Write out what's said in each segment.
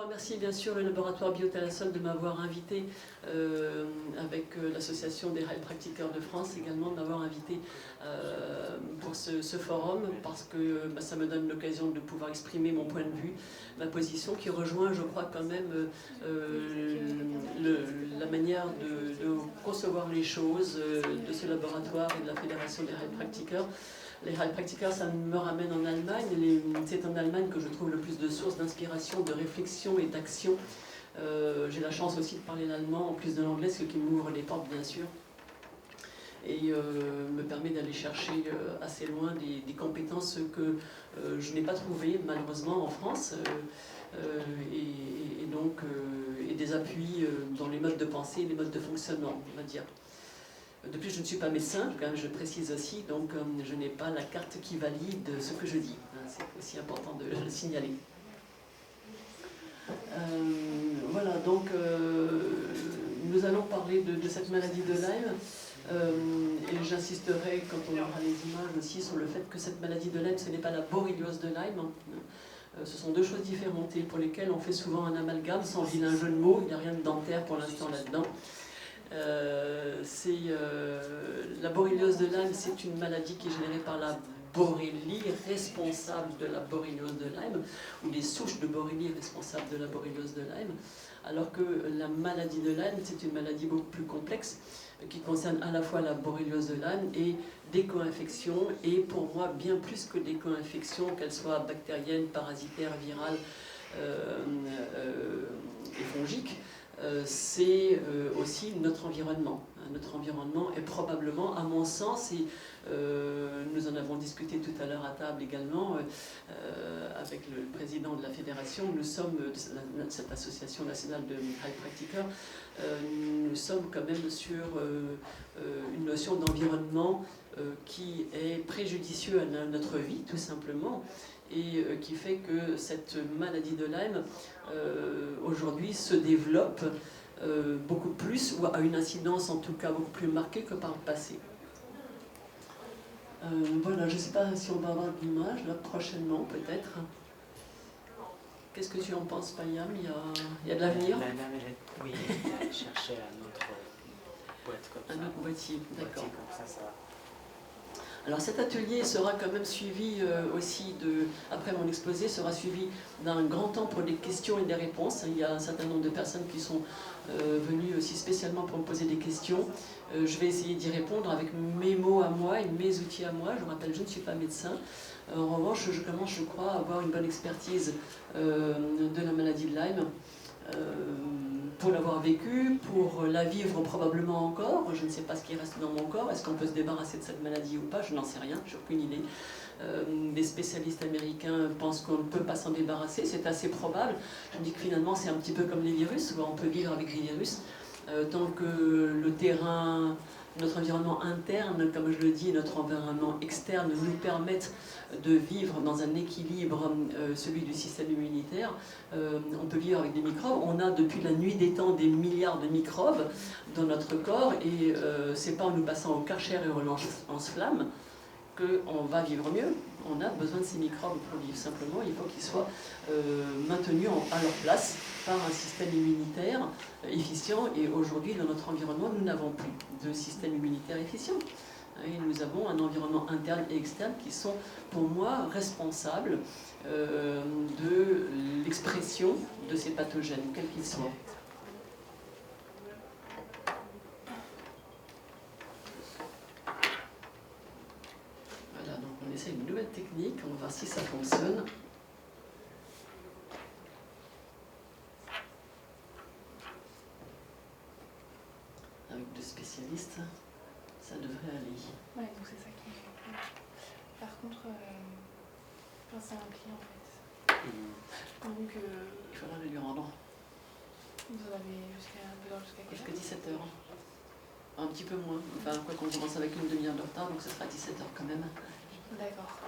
remercie bien sûr le laboratoire Biotalasol de m'avoir invité avec l'association des Heilpraktiker de France également, de m'avoir invité pour ce forum parce que ça me donne l'occasion de pouvoir exprimer mon point de vue, ma position qui rejoint je crois quand même la manière de concevoir les choses de ce laboratoire et de la Fédération des Heilpraktiker. Les Heilpraktiker, ça me ramène en Allemagne. C'est en Allemagne que je trouve le plus de sources d'inspiration, de réflexion et d'action. J'ai la chance aussi de parler l'allemand, en plus de l'anglais, ce qui m'ouvre les portes, bien sûr. Et me permet d'aller chercher assez loin des compétences que je n'ai pas trouvées, malheureusement, en France. Et des appuis dans les modes de pensée et les modes de fonctionnement, on va dire. De plus, je ne suis pas médecin, quand même, je précise aussi, donc je n'ai pas la carte qui valide ce que je dis. C'est aussi important de le signaler. Voilà, donc nous allons parler de cette maladie de Lyme. Et j'insisterai, quand on aura les images aussi, sur le fait que cette maladie de Lyme, ce n'est pas la borréliose de Lyme. Ce sont deux choses différentes et pour lesquelles on fait souvent un amalgame, sans vilain jeu de mots, il n'y a rien de dentaire pour l'instant là-dedans. La borréliose de Lyme, c'est une maladie qui est générée par la borrélie responsable de la borréliose de Lyme, ou des souches de borrélie responsables de la borréliose de Lyme, alors que la maladie de Lyme, c'est une maladie beaucoup plus complexe, qui concerne à la fois la borréliose de Lyme et des co-infections, et pour moi bien plus que des co-infections, qu'elles soient bactériennes, parasitaires, virales et fongiques. C'est aussi notre environnement. Notre environnement est probablement, à mon sens, et nous en avons discuté tout à l'heure à table également, avec le président de la fédération, nous sommes, de cette association nationale de Heilpraktiker, nous sommes quand même sur une notion d'environnement qui est préjudicieux à notre vie, tout simplement, et qui fait que cette maladie de Lyme, aujourd'hui, se développe beaucoup plus, ou a une incidence en tout cas beaucoup plus marquée que par le passé. Voilà, je ne sais pas si on va avoir de l'image, là, prochainement peut-être. Qu'est-ce que tu en penses, Payam? Il y a de l'avenir? Oui, chercher un autre boîte comme ça. Un autre boîtier, d'accord. Comme ça va. Alors cet atelier sera quand même suivi aussi, après mon exposé, sera suivi d'un grand temps pour des questions et des réponses. Il y a un certain nombre de personnes qui sont venues aussi spécialement pour me poser des questions. Je vais essayer d'y répondre avec mes mots à moi et mes outils à moi. Je vous rappelle, je ne suis pas médecin. En revanche, je commence, je crois, à avoir une bonne expertise de la maladie de Lyme. Pour l'avoir vécu, pour la vivre probablement encore, je ne sais pas ce qui reste dans mon corps, est-ce qu'on peut se débarrasser de cette maladie ou pas, je n'en sais rien, je n'ai aucune idée. Des spécialistes américains pensent qu'on ne peut pas s'en débarrasser, c'est assez probable. Je me dis que finalement c'est un petit peu comme les virus, où on peut vivre avec des virus, tant que le terrain, notre environnement interne, comme je le dis, et notre environnement externe nous permettent de vivre dans un équilibre, celui du système immunitaire. On peut vivre avec des microbes. On a depuis la nuit des temps des milliards de microbes dans notre corps et c'est pas en nous passant au Karcher et au lance-flamme qu'on va vivre mieux. On a besoin de ces microbes pour vivre. Simplement, il faut qu'ils soient maintenus à leur place par un système immunitaire efficient. Et aujourd'hui, dans notre environnement, nous n'avons plus de système immunitaire efficient. Et nous avons un environnement interne et externe qui sont, pour moi, responsables de l'expression de ces pathogènes, quels qu'ils soient. Voilà, donc on essaie une nouvelle technique, on va voir si ça fonctionne. Avec deux spécialistes, ça devrait aller. Ouais, donc c'est ça qui me fait peur. Par contre, c'est un client en fait. Donc, il faudra le lui rendre. Vous avez Jusqu'à 17h. Un petit peu moins. Enfin, quoi qu'on commence avec une demi-heure de retard, donc ce sera 17h quand même. D'accord.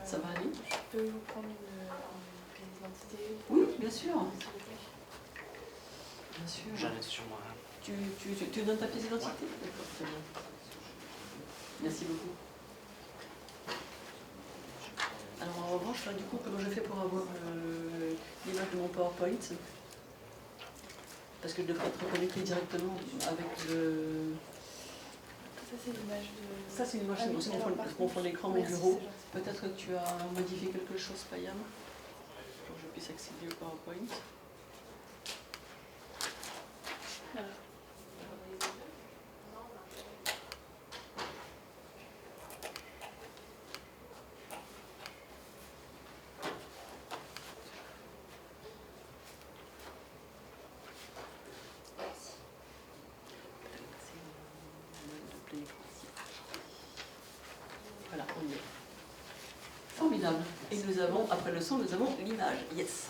Ça va aller? Je peux vous prendre une pièce d'identité? Oui, bien sûr. Bien sûr. J'en ai sur moi. Tu donnes ta pièce d'identité? D'accord, très bien. Merci beaucoup. Alors en revanche, là, du coup, comment je fais pour avoir l'image de mon PowerPoint. Parce que je devrais être connecté directement avec le... Ça, c'est l'image de... Ça, c'est une image, Ah oui, c'est alors, par mon fond d'écran, mon merci, bureau. c'est gentil. Peut-être que tu as modifié quelque chose, Payam, pour que je puisse accéder au PowerPoint. Voilà. Voilà, on y est. Formidable. Et nous avons, après le son, nous avons l'image. Yes.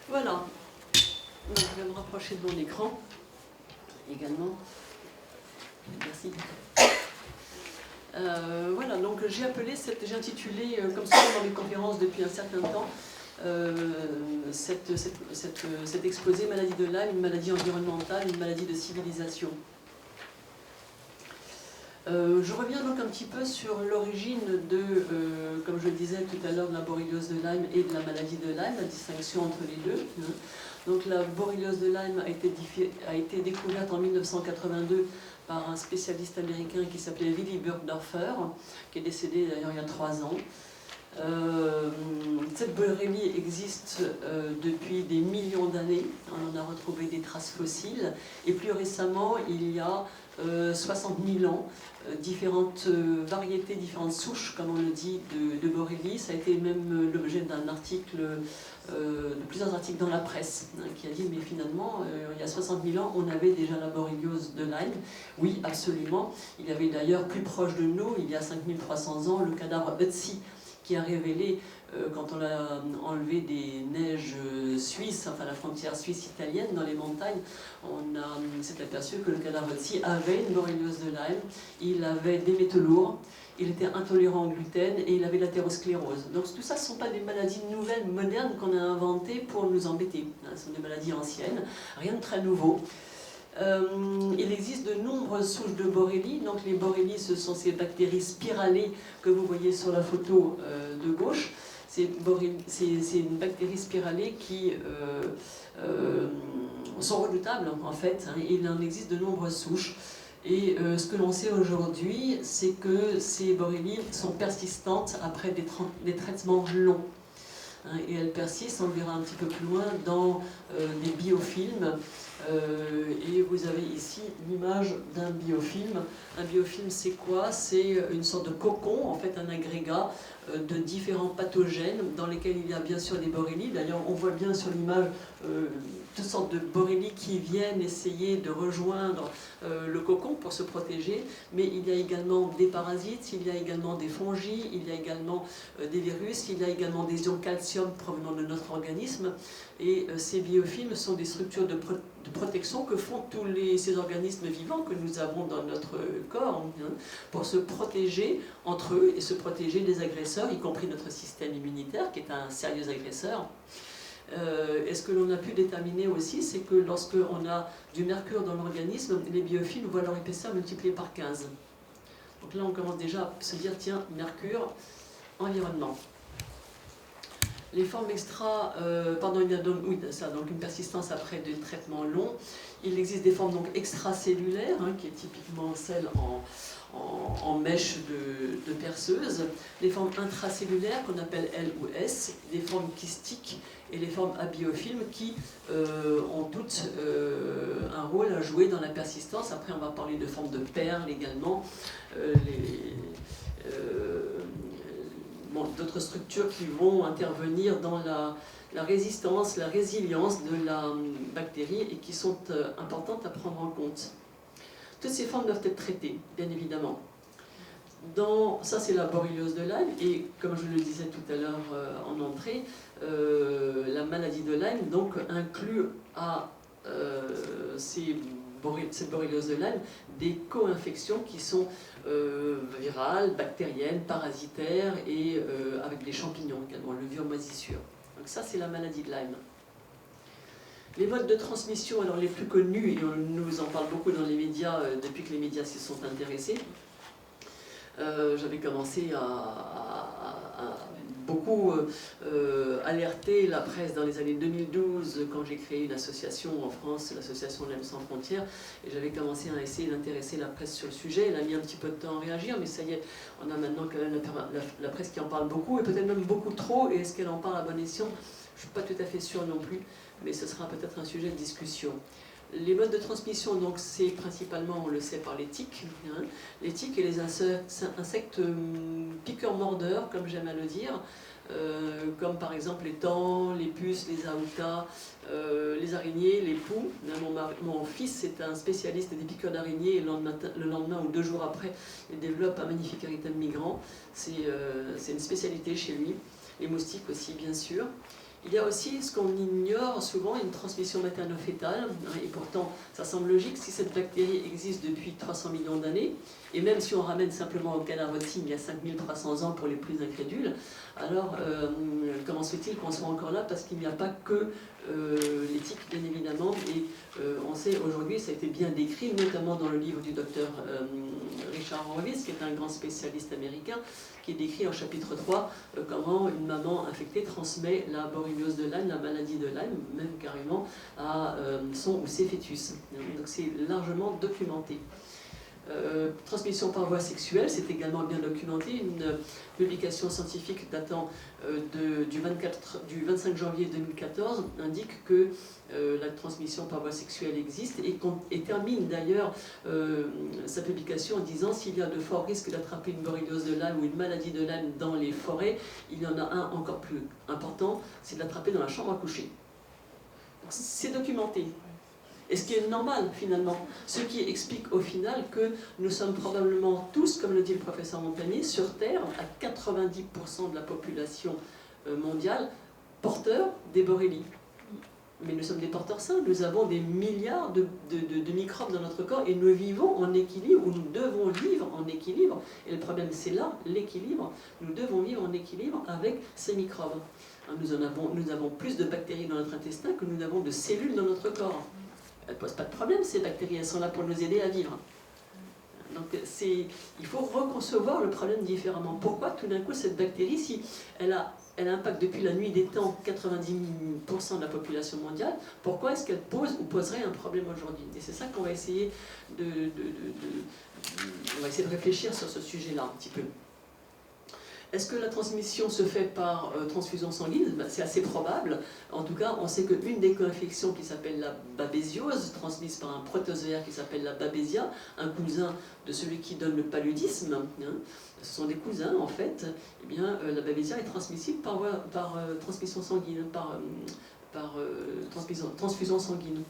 Voilà. Donc, je vais me rapprocher de mon écran également. Merci. Voilà, donc j'ai intitulé, comme souvent dans les conférences depuis un certain temps, cet exposé maladie de Lyme, une maladie environnementale, une maladie de civilisation. Je reviens donc un petit peu sur l'origine de, comme je le disais tout à l'heure, de la borréliose de Lyme et de la maladie de Lyme, la distinction entre les deux. Donc la borréliose de Lyme a été découverte en 1982 par un spécialiste américain qui s'appelait Willy Burgdorfer, qui est décédé d'ailleurs il y a 3 ans. Cette borrélie existe depuis des millions d'années. On en a retrouvé des traces fossiles. Et plus récemment, il y a 60 000 ans, différentes variétés, différentes souches, comme on le dit, de borrélie. Ça a été même l'objet d'un article, de plusieurs articles dans la presse, qui a dit, mais finalement, il y a 60 000 ans, on avait déjà la borréliose de Lyme. Oui, absolument. Il y avait d'ailleurs plus proche de nous, il y a 5300 ans, le cadavre Ötzi, qui a révélé, quand on a enlevé des neiges suisses, enfin la frontière suisse-italienne dans les montagnes, on s'est aperçu que le cadavre Ötzi avait une borréliose de Lyme, il avait des métaux lourds, il était intolérant au gluten et il avait l'athérosclérose. Donc tout ça, ce ne sont pas des maladies nouvelles, modernes qu'on a inventées pour nous embêter. Ce sont des maladies anciennes, rien de très nouveau. Il existe de nombreuses souches de borrélie. Donc les borrélies, ce sont ces bactéries spiralées que vous voyez sur la photo de gauche. C'est une bactérie spiralée qui sont redoutables en fait. Il en existe de nombreuses souches. Et ce que l'on sait aujourd'hui, c'est que ces borrélies sont persistantes après des traitements longs. Et elles persistent, on le verra un petit peu plus loin, dans des biofilms. Et vous avez ici l'image d'un biofilm. Un biofilm, c'est quoi? C'est une sorte de cocon, en fait un agrégat de différents pathogènes dans lesquels il y a bien sûr des borrélies. D'ailleurs, on voit bien sur l'image toutes sortes de borrélies qui viennent essayer de rejoindre le cocon pour se protéger, mais il y a également des parasites, il y a également des fongies, il y a également des virus, il y a également des ions calcium provenant de notre organisme, et ces biofilms sont des structures de protection que font tous ces organismes vivants que nous avons dans notre corps, pour se protéger entre eux et se protéger des agresseurs, y compris notre système immunitaire, qui est un sérieux agresseur. Et ce que l'on a pu déterminer aussi, c'est que lorsqu'on a du mercure dans l'organisme, les biofilms voient leur épaisseur multipliée par 15. Donc là, on commence déjà à se dire, tiens, mercure, environnement. Les formes il y a donc une persistance après des traitements longs. Il existe des formes donc extracellulaires, qui est typiquement celle en mèche de perceuse, les formes intracellulaires qu'on appelle L ou S, les formes kystiques et les formes abiofilms qui ont toutes un rôle à jouer dans la persistance. Après, on va parler de formes de perles également, d'autres structures qui vont intervenir dans la résistance, la résilience de la bactérie et qui sont importantes à prendre en compte. Toutes ces formes doivent être traitées, bien évidemment. Ça, c'est la borréliose de Lyme, et comme je le disais tout à l'heure en entrée, la maladie de Lyme donc, inclut à cette borréliose de Lyme des co-infections qui sont virales, bactériennes, parasitaires et avec des champignons également, levure, moisissure. Donc ça, c'est la maladie de Lyme. Les modes de transmission, alors les plus connus, et on nous en parle beaucoup dans les médias depuis que les médias s'y sont intéressés. J'avais commencé à beaucoup alerté la presse dans les années 2012 quand j'ai créé une association en France, l'association Lyme sans frontières, et j'avais commencé à essayer d'intéresser la presse sur le sujet. Elle a mis un petit peu de temps à réagir, mais ça y est, on a maintenant quand même la presse qui en parle beaucoup, et peut-être même beaucoup trop, et est-ce qu'elle en parle à bon escient? Je ne suis pas tout à fait sûre non plus, mais ce sera peut-être un sujet de discussion. Les modes de transmission, donc, c'est principalement, on le sait, par les tiques. Hein. Les tiques et les insectes piqueurs-mordeurs, comme j'aime à le dire, comme par exemple les taans, les puces, les aoutas, les araignées, les poux. Mon fils est un spécialiste des piqûres d'araignées, et le lendemain ou 2 jours après, il développe un magnifique érythème migrant. C'est une spécialité chez lui. Les moustiques aussi, bien sûr. Il y a aussi ce qu'on ignore souvent, une transmission materno-fétale, et pourtant ça semble logique si cette bactérie existe depuis 300 millions d'années, et même si on ramène simplement au Canarotine il y a 5300 ans pour les plus incrédules, alors comment se fait-il qu'on soit encore là? Parce qu'il n'y a pas que les tiques, bien évidemment, et on sait aujourd'hui, ça a été bien décrit, notamment dans le livre du docteur Richard Horowitz, qui est un grand spécialiste américain, qui décrit en chapitre 3 comment une maman infectée transmet la borréliose de Lyme, la maladie de Lyme, même carrément à son ou ses fœtus. Donc c'est largement documenté. Transmission par voie sexuelle, c'est également bien documenté. Une publication scientifique datant du 25 janvier 2014 indique que la transmission par voie sexuelle existe et termine d'ailleurs sa publication en disant s'il y a de forts risques d'attraper une borréliose de Lyme ou une maladie de Lyme dans les forêts, il y en a un encore plus important, c'est de l'attraper dans la chambre à coucher. C'est documenté. Et ce qui est normal finalement, ce qui explique au final que nous sommes probablement tous, comme le dit le professeur Montagnier, sur Terre, à 90% de la population mondiale, porteurs des borrélies. Mais nous sommes des porteurs sains, nous avons des milliards de microbes dans notre corps et nous vivons en équilibre, ou nous devons vivre en équilibre. Et le problème c'est là, l'équilibre. Nous devons vivre en équilibre avec ces microbes. Nous avons plus de bactéries dans notre intestin que nous avons de cellules dans notre corps. Elles ne posent pas de problème, ces bactéries, elles sont là pour nous aider à vivre. Donc il faut reconcevoir le problème différemment. Pourquoi tout d'un coup cette bactérie, si elle impacte depuis la nuit des temps 90% de la population mondiale, pourquoi est-ce qu'elle pose ou poserait un problème aujourd'hui? Et c'est ça qu'on va essayer on va essayer de réfléchir sur ce sujet-là un petit peu. Est-ce que la transmission se fait par transfusion sanguine? C'est assez probable. En tout cas, on sait qu'une des co-infections qui s'appelle la babésiose, transmise par un protozoaire qui s'appelle la babésia, un cousin de celui qui donne le paludisme, hein, ce sont des cousins en fait, eh bien, la babésia est transmissible par transmission sanguine, par transfusion sanguine.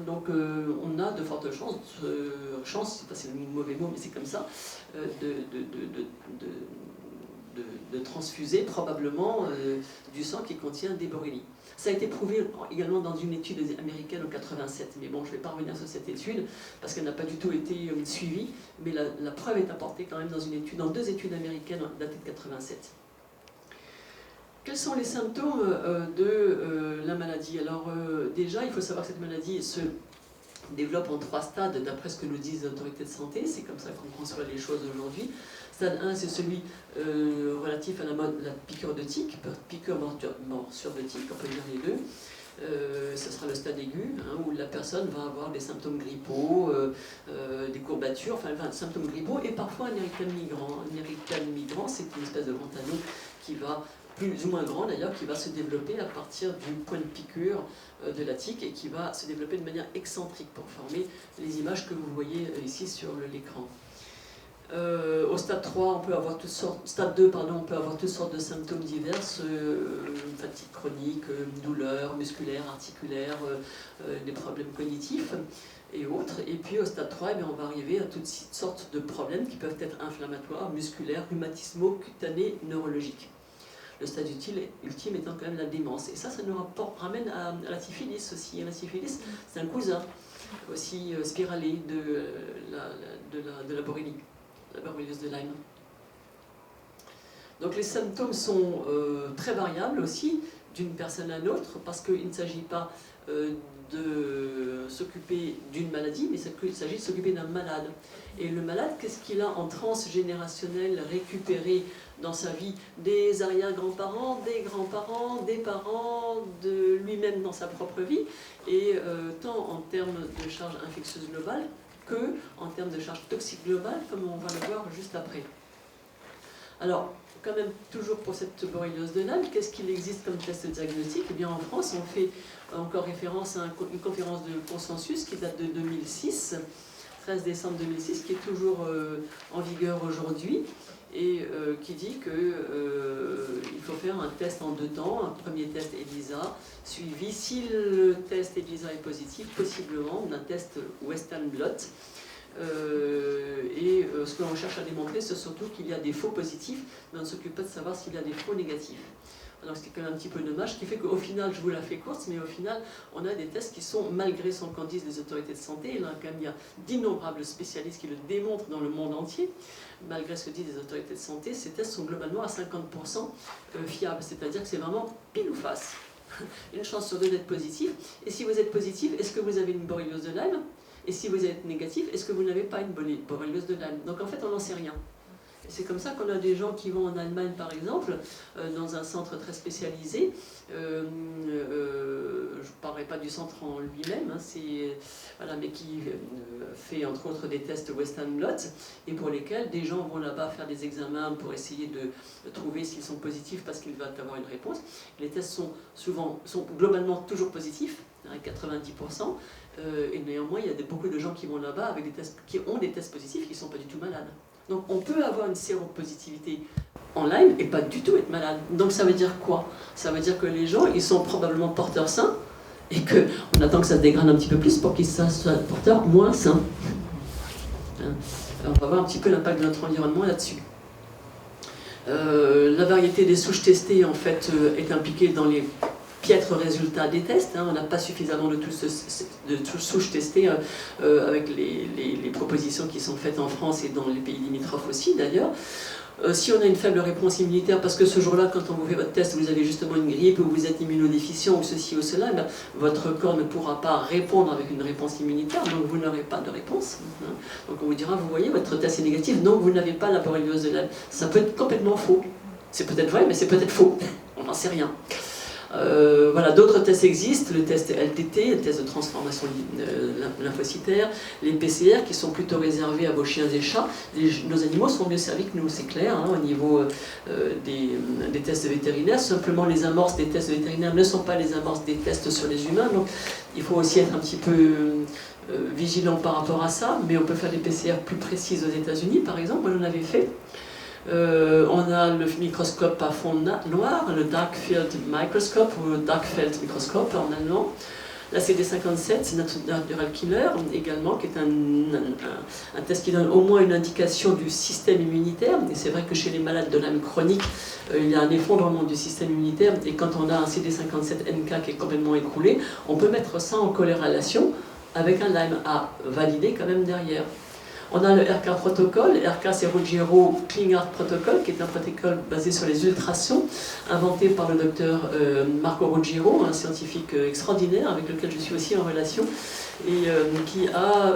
Donc on a de fortes chances, c'est un mauvais mot, mais c'est comme ça, de transfuser probablement du sang qui contient des borrélies. Ça a été prouvé également dans une étude américaine en 87, mais bon, je ne vais pas revenir sur cette étude parce qu'elle n'a pas du tout été suivie, mais la preuve est apportée quand même dans 2 études américaines datées de 87. Quels sont les symptômes de la maladie? Alors déjà, il faut savoir que cette maladie se développe en 3 stades d'après ce que nous disent les autorités de santé, c'est comme ça qu'on conçoit les choses aujourd'hui. Stade 1, c'est celui relatif à la piqûre de tique, piqûre morsure de tique, on peut dire les deux. Ce sera le stade aigu, hein, où la personne va avoir des symptômes grippaux, des courbatures, enfin des symptômes grippaux, et parfois un érythème migrant. Un érythème migrant, c'est une espèce de grand anneau qui va, plus ou moins grand d'ailleurs, qui va se développer à partir du point de piqûre de la tique et qui va se développer de manière excentrique pour former les images que vous voyez ici sur l'écran. Au stade 3, on peut avoir toutes sortes, stade 2, pardon, on peut avoir toutes sortes de symptômes divers, fatigue chronique, douleurs musculaires, articulaires, des problèmes cognitifs et autres. Et puis au stade 3, eh bien, on va arriver à toutes sortes de problèmes qui peuvent être inflammatoires, musculaires, rhumatismaux, cutanés, neurologiques. Le stade ultime étant quand même la démence. Et ça nous ramène à la syphilis aussi. La syphilis, c'est un cousin aussi spiralé de la borrélie. La borréliose de Lyme. Donc les symptômes sont très variables aussi d'une personne à l'autre parce qu'il ne s'agit pas de s'occuper d'une maladie, mais il s'agit de s'occuper d'un malade. Et le malade, qu'est-ce qu'il a en transgénérationnel récupéré dans sa vie des arrière-grands-parents, des grands-parents, des parents, de lui-même dans sa propre vie, et tant en termes de charge infectieuse globale que en termes de charge toxique globale, comme on va le voir juste après. Alors, quand même, toujours pour cette borréliose de Lyme, qu'est-ce qu'il existe comme test diagnostique? Eh bien, en France, on fait encore référence à une conférence de consensus qui date de 2006, 13 décembre 2006, qui est toujours en vigueur aujourd'hui, et qui dit qu'il faut faire un test en 2 temps, un premier test ELISA, suivi, si le test ELISA est positif, possiblement d'un test Western blot. Ce que l'on cherche à démontrer, c'est surtout qu'il y a des faux positifs, mais on ne s'occupe pas de savoir s'il y a des faux négatifs. Alors c'est quand même un petit peu dommage, ce qui fait qu'au final, je vous la fais courte, mais au final, on a des tests qui sont, malgré ce qu'en disent les autorités de santé, et là quand même il y a d'innombrables spécialistes qui le démontrent dans le monde entier, malgré ce que disent les autorités de santé, ces tests sont globalement à 50% fiables, c'est-à-dire que c'est vraiment pile ou face. Une chance sur 2 d'être positif, et si vous êtes positif, est-ce que vous avez une borréliose de Lyme? Et si vous êtes négatif, est-ce que vous n'avez pas une borréliose de Lyme? Donc en fait, on n'en sait rien. C'est comme ça qu'on a des gens qui vont en Allemagne, par exemple, dans un centre très spécialisé. Je ne parlerai pas du centre en lui-même, hein, voilà, mais qui fait entre autres des tests Western blot, et pour lesquels des gens vont là-bas faire des examens pour essayer de trouver s'ils sont positifs parce qu'ils veulent avoir une réponse. Les tests sont globalement toujours positifs, à 90%, et néanmoins il y a beaucoup de gens qui vont là-bas avec qui ont des tests positifs qui ne sont pas du tout malades. Donc on peut avoir une séropositivité en Lyme et pas du tout être malade. Donc ça veut dire quoi? Ça veut dire que les gens, ils sont probablement porteurs sains et qu'on attend que ça se dégrade un petit peu plus pour qu'ils soient porteurs moins sains. Alors on va voir un petit peu l'impact de notre environnement là-dessus. La variété des souches testées en fait est impliquée dans les piètres résultats des tests. On n'a pas suffisamment de souches testées avec les propositions qui sont faites en France et dans les pays limitrophes aussi d'ailleurs. Si on a une faible réponse immunitaire, parce que ce jour-là, quand on vous fait votre test, vous avez justement une grippe ou vous êtes immunodéficient ou ceci ou cela, ben, votre corps ne pourra pas répondre avec une réponse immunitaire, donc vous n'aurez pas de réponse. Donc on vous dira, vous voyez, votre test est négatif, donc vous n'avez pas la borréliose de Lyme. Ça peut être complètement faux. C'est peut-être vrai, mais c'est peut-être faux. On n'en sait rien. Voilà, d'autres tests existent, le test LTT, le test de transformation lymphocytaire, les PCR qui sont plutôt réservés à vos chiens et chats. Nos animaux sont mieux servis que nous, c'est clair, hein, au niveau des tests vétérinaires. Simplement, les amorces des tests vétérinaires ne sont pas les amorces des tests sur les humains, donc il faut aussi être un petit peu vigilant par rapport à ça, mais on peut faire des PCR plus précises aux États-Unis, par exemple, moi j'en avais fait. On a le microscope à fond noir, le Dark Field Microscope ou Dark Field Microscope en allemand. La CD57, Natural Killer également, qui est un test qui donne au moins une indication du système immunitaire. Et c'est vrai que chez les malades de Lyme chronique, il y a un effondrement du système immunitaire. Et quand on a un CD57NK qui est complètement écroulé, on peut mettre ça en corrélation avec un Lyme à valider quand même derrière. On a le RK protocole, RK c'est Ruggiero Klinghardt protocol, qui est un protocole basé sur les ultrasons, inventé par le docteur Marco Ruggiero, un scientifique extraordinaire avec lequel je suis aussi en relation, et qui a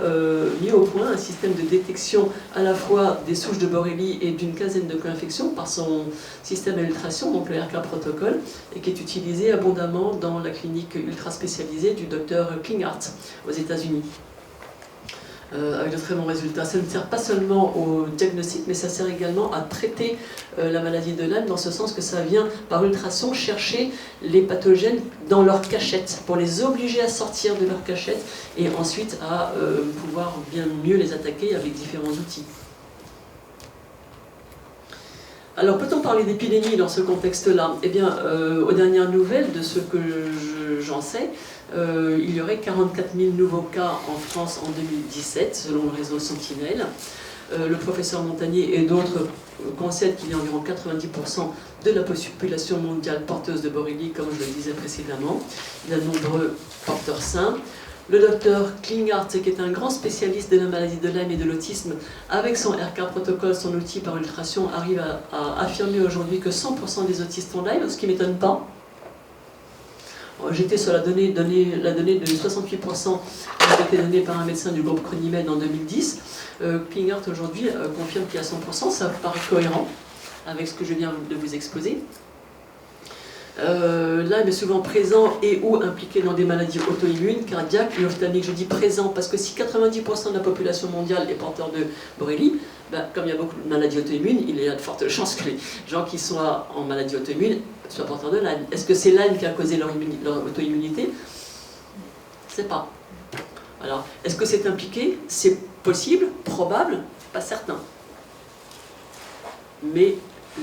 mis au point un système de détection à la fois des souches de Borrelie et d'une quinzaine de co-infections par son système à ultrasons, donc le RK protocole, et qui est utilisé abondamment dans la clinique ultra spécialisée du docteur Klinghardt aux États-Unis. Avec de très bons résultats. Ça ne sert pas seulement au diagnostic, mais ça sert également à traiter la maladie de Lyme, dans ce sens que ça vient par ultrason chercher les pathogènes dans leur cachette, pour les obliger à sortir de leur cachette, et ensuite à pouvoir bien mieux les attaquer avec différents outils. Alors, peut-on parler d'épidémie dans ce contexte-là? Eh bien, aux dernières nouvelles, de ce que j'en sais, il y aurait 44 000 nouveaux cas en France en 2017, selon le réseau Sentinelle. Le professeur Montagnier et d'autres concèdent qu'il y a environ 90% de la population mondiale porteuse de Borrelie, comme je le disais précédemment. Il y a de nombreux porteurs sains. Le docteur Klinghardt, qui est un grand spécialiste de la maladie de Lyme et de l'autisme, avec son RK protocole, son outil par ultrason, arrive à affirmer aujourd'hui que 100% des autistes ont Lyme, ce qui ne m'étonne pas. J'étais sur la donnée de 68% qui a été donnée par un médecin du groupe Chronimed en 2010. Klinghardt aujourd'hui confirme qu'il y a 100%, ça paraît cohérent. avec ce que je viens de vous exposer. Lyme est souvent présent et ou impliqué dans des maladies auto-immunes, cardiaques et ophtalmiques. Je dis présent parce que si 90% de la population mondiale est porteur de Borrelia, ben, comme il y a beaucoup de maladies auto-immunes, il y a de fortes chances que les gens qui sont en maladie auto-immune soient porteurs de Lyme. Est-ce que c'est Lyme qui a causé leur auto-immunité? Je ne sais pas. Alors, est-ce que c'est impliqué? C'est possible, probable, pas certain. Mais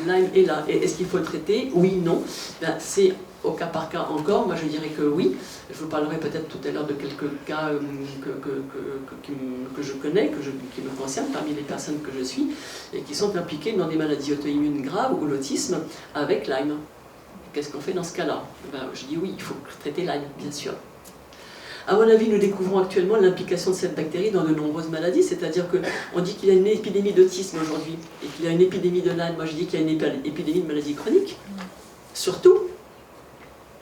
Lyme est là. Et est-ce qu'il faut le traiter? Oui, non. Ben, c'est au cas par cas encore. Moi, je dirais que oui. Je vous parlerai peut-être tout à l'heure de quelques cas que je connais, qui me concernent, parmi les personnes que je suis, et qui sont impliquées dans des maladies auto-immunes graves ou l'autisme avec Lyme. Qu'est-ce qu'on fait dans ce cas-là? Ben, je dis oui, il faut traiter Lyme, bien sûr. À mon avis, nous découvrons actuellement l'implication de cette bactérie dans de nombreuses maladies, c'est-à-dire qu'on dit qu'il y a une épidémie d'autisme aujourd'hui, et qu'il y a une épidémie de Lyme. Moi, je dis qu'il y a une épidémie de maladies chroniques, surtout.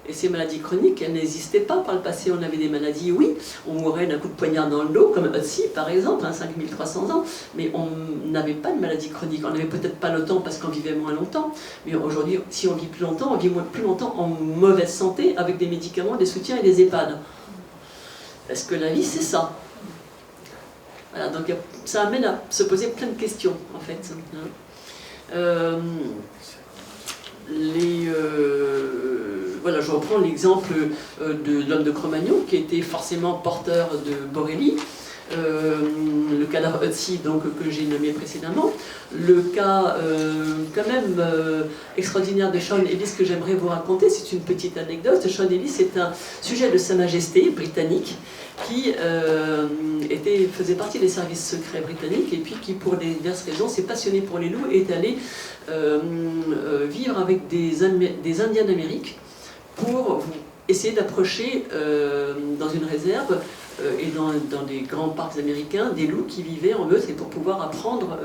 Et ces maladies chroniques, elles n'existaient pas par le passé. On avait des maladies, oui, on mourait d'un coup de poignard dans le dos, comme Otzi par exemple, 5300 ans, mais on n'avait pas de maladie chronique. On n'avait peut-être pas le temps parce qu'on vivait moins longtemps, mais aujourd'hui, si on vit plus longtemps, on vit plus longtemps en mauvaise santé, avec des médicaments, des soutiens et des EHPAD. Est-ce que la vie, c'est ça? Voilà, donc ça amène à se poser plein de questions, en fait. Voilà, je reprends l'exemple de l'homme de Cro-Magnon, qui était forcément porteur de Borrelia. Le cadavre Otzi, donc, que j'ai nommé précédemment, le cas quand même extraordinaire de Sean Ellis que j'aimerais vous raconter, c'est une petite anecdote. Sean Ellis est un sujet de Sa Majesté britannique qui faisait partie des services secrets britanniques et puis qui, pour diverses raisons, s'est passionné pour les loups et est allé vivre avec des Indiens d'Amérique pour essayer d'approcher dans une réserve et dans des grands parcs américains, des loups qui vivaient en meute et pour pouvoir apprendre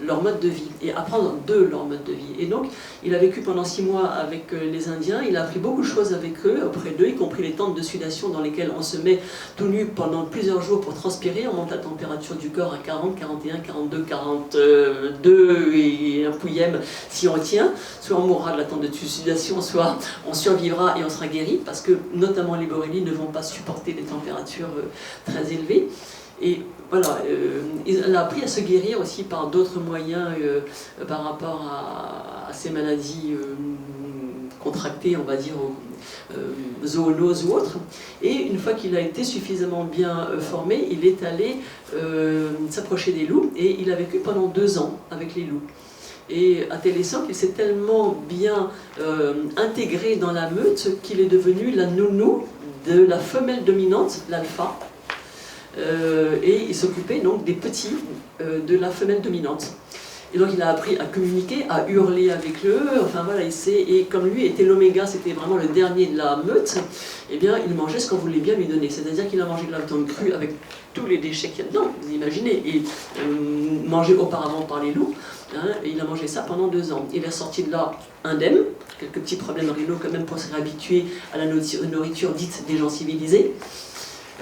leur mode de vie et apprendre de leur mode de vie. Et donc, il a vécu pendant 6 mois avec les Indiens, il a appris beaucoup de choses avec eux, auprès d'eux, y compris les tentes de sudation dans lesquelles on se met tout nu pendant plusieurs jours pour transpirer, on monte la température du corps à 40, 41, 42, 42 et un pouillème si on tient, soit on mourra de la tente de sudation, soit on survivra et on sera guéri, parce que notamment les Borrelia ne vont pas supporter des températures très élevées. Et voilà, il a appris à se guérir aussi par d'autres moyens par rapport à ces maladies contractées, on va dire, zoonoses ou autres. Et une fois qu'il a été suffisamment bien formé, il est allé s'approcher des loups et il a vécu pendant 2 ans avec les loups. Et intéressant qu'il s'est tellement bien intégré dans la meute qu'il est devenu la nounou de la femelle dominante, l'alpha. Et il s'occupait donc des petits de la femelle dominante. Et donc il a appris à communiquer, à hurler avec eux, enfin voilà, et comme lui était l'oméga, c'était vraiment le dernier de la meute, eh bien il mangeait ce qu'on voulait bien lui donner, c'est-à-dire qu'il a mangé de la viande crue avec tous les déchets qu'il y a dedans, vous imaginez, et mangé auparavant par les loups, hein, et il a mangé ça pendant 2 ans. Il est sorti de là indemne, quelques petits problèmes rénaux quand même pour se réhabituer à la nourriture dite des gens civilisés.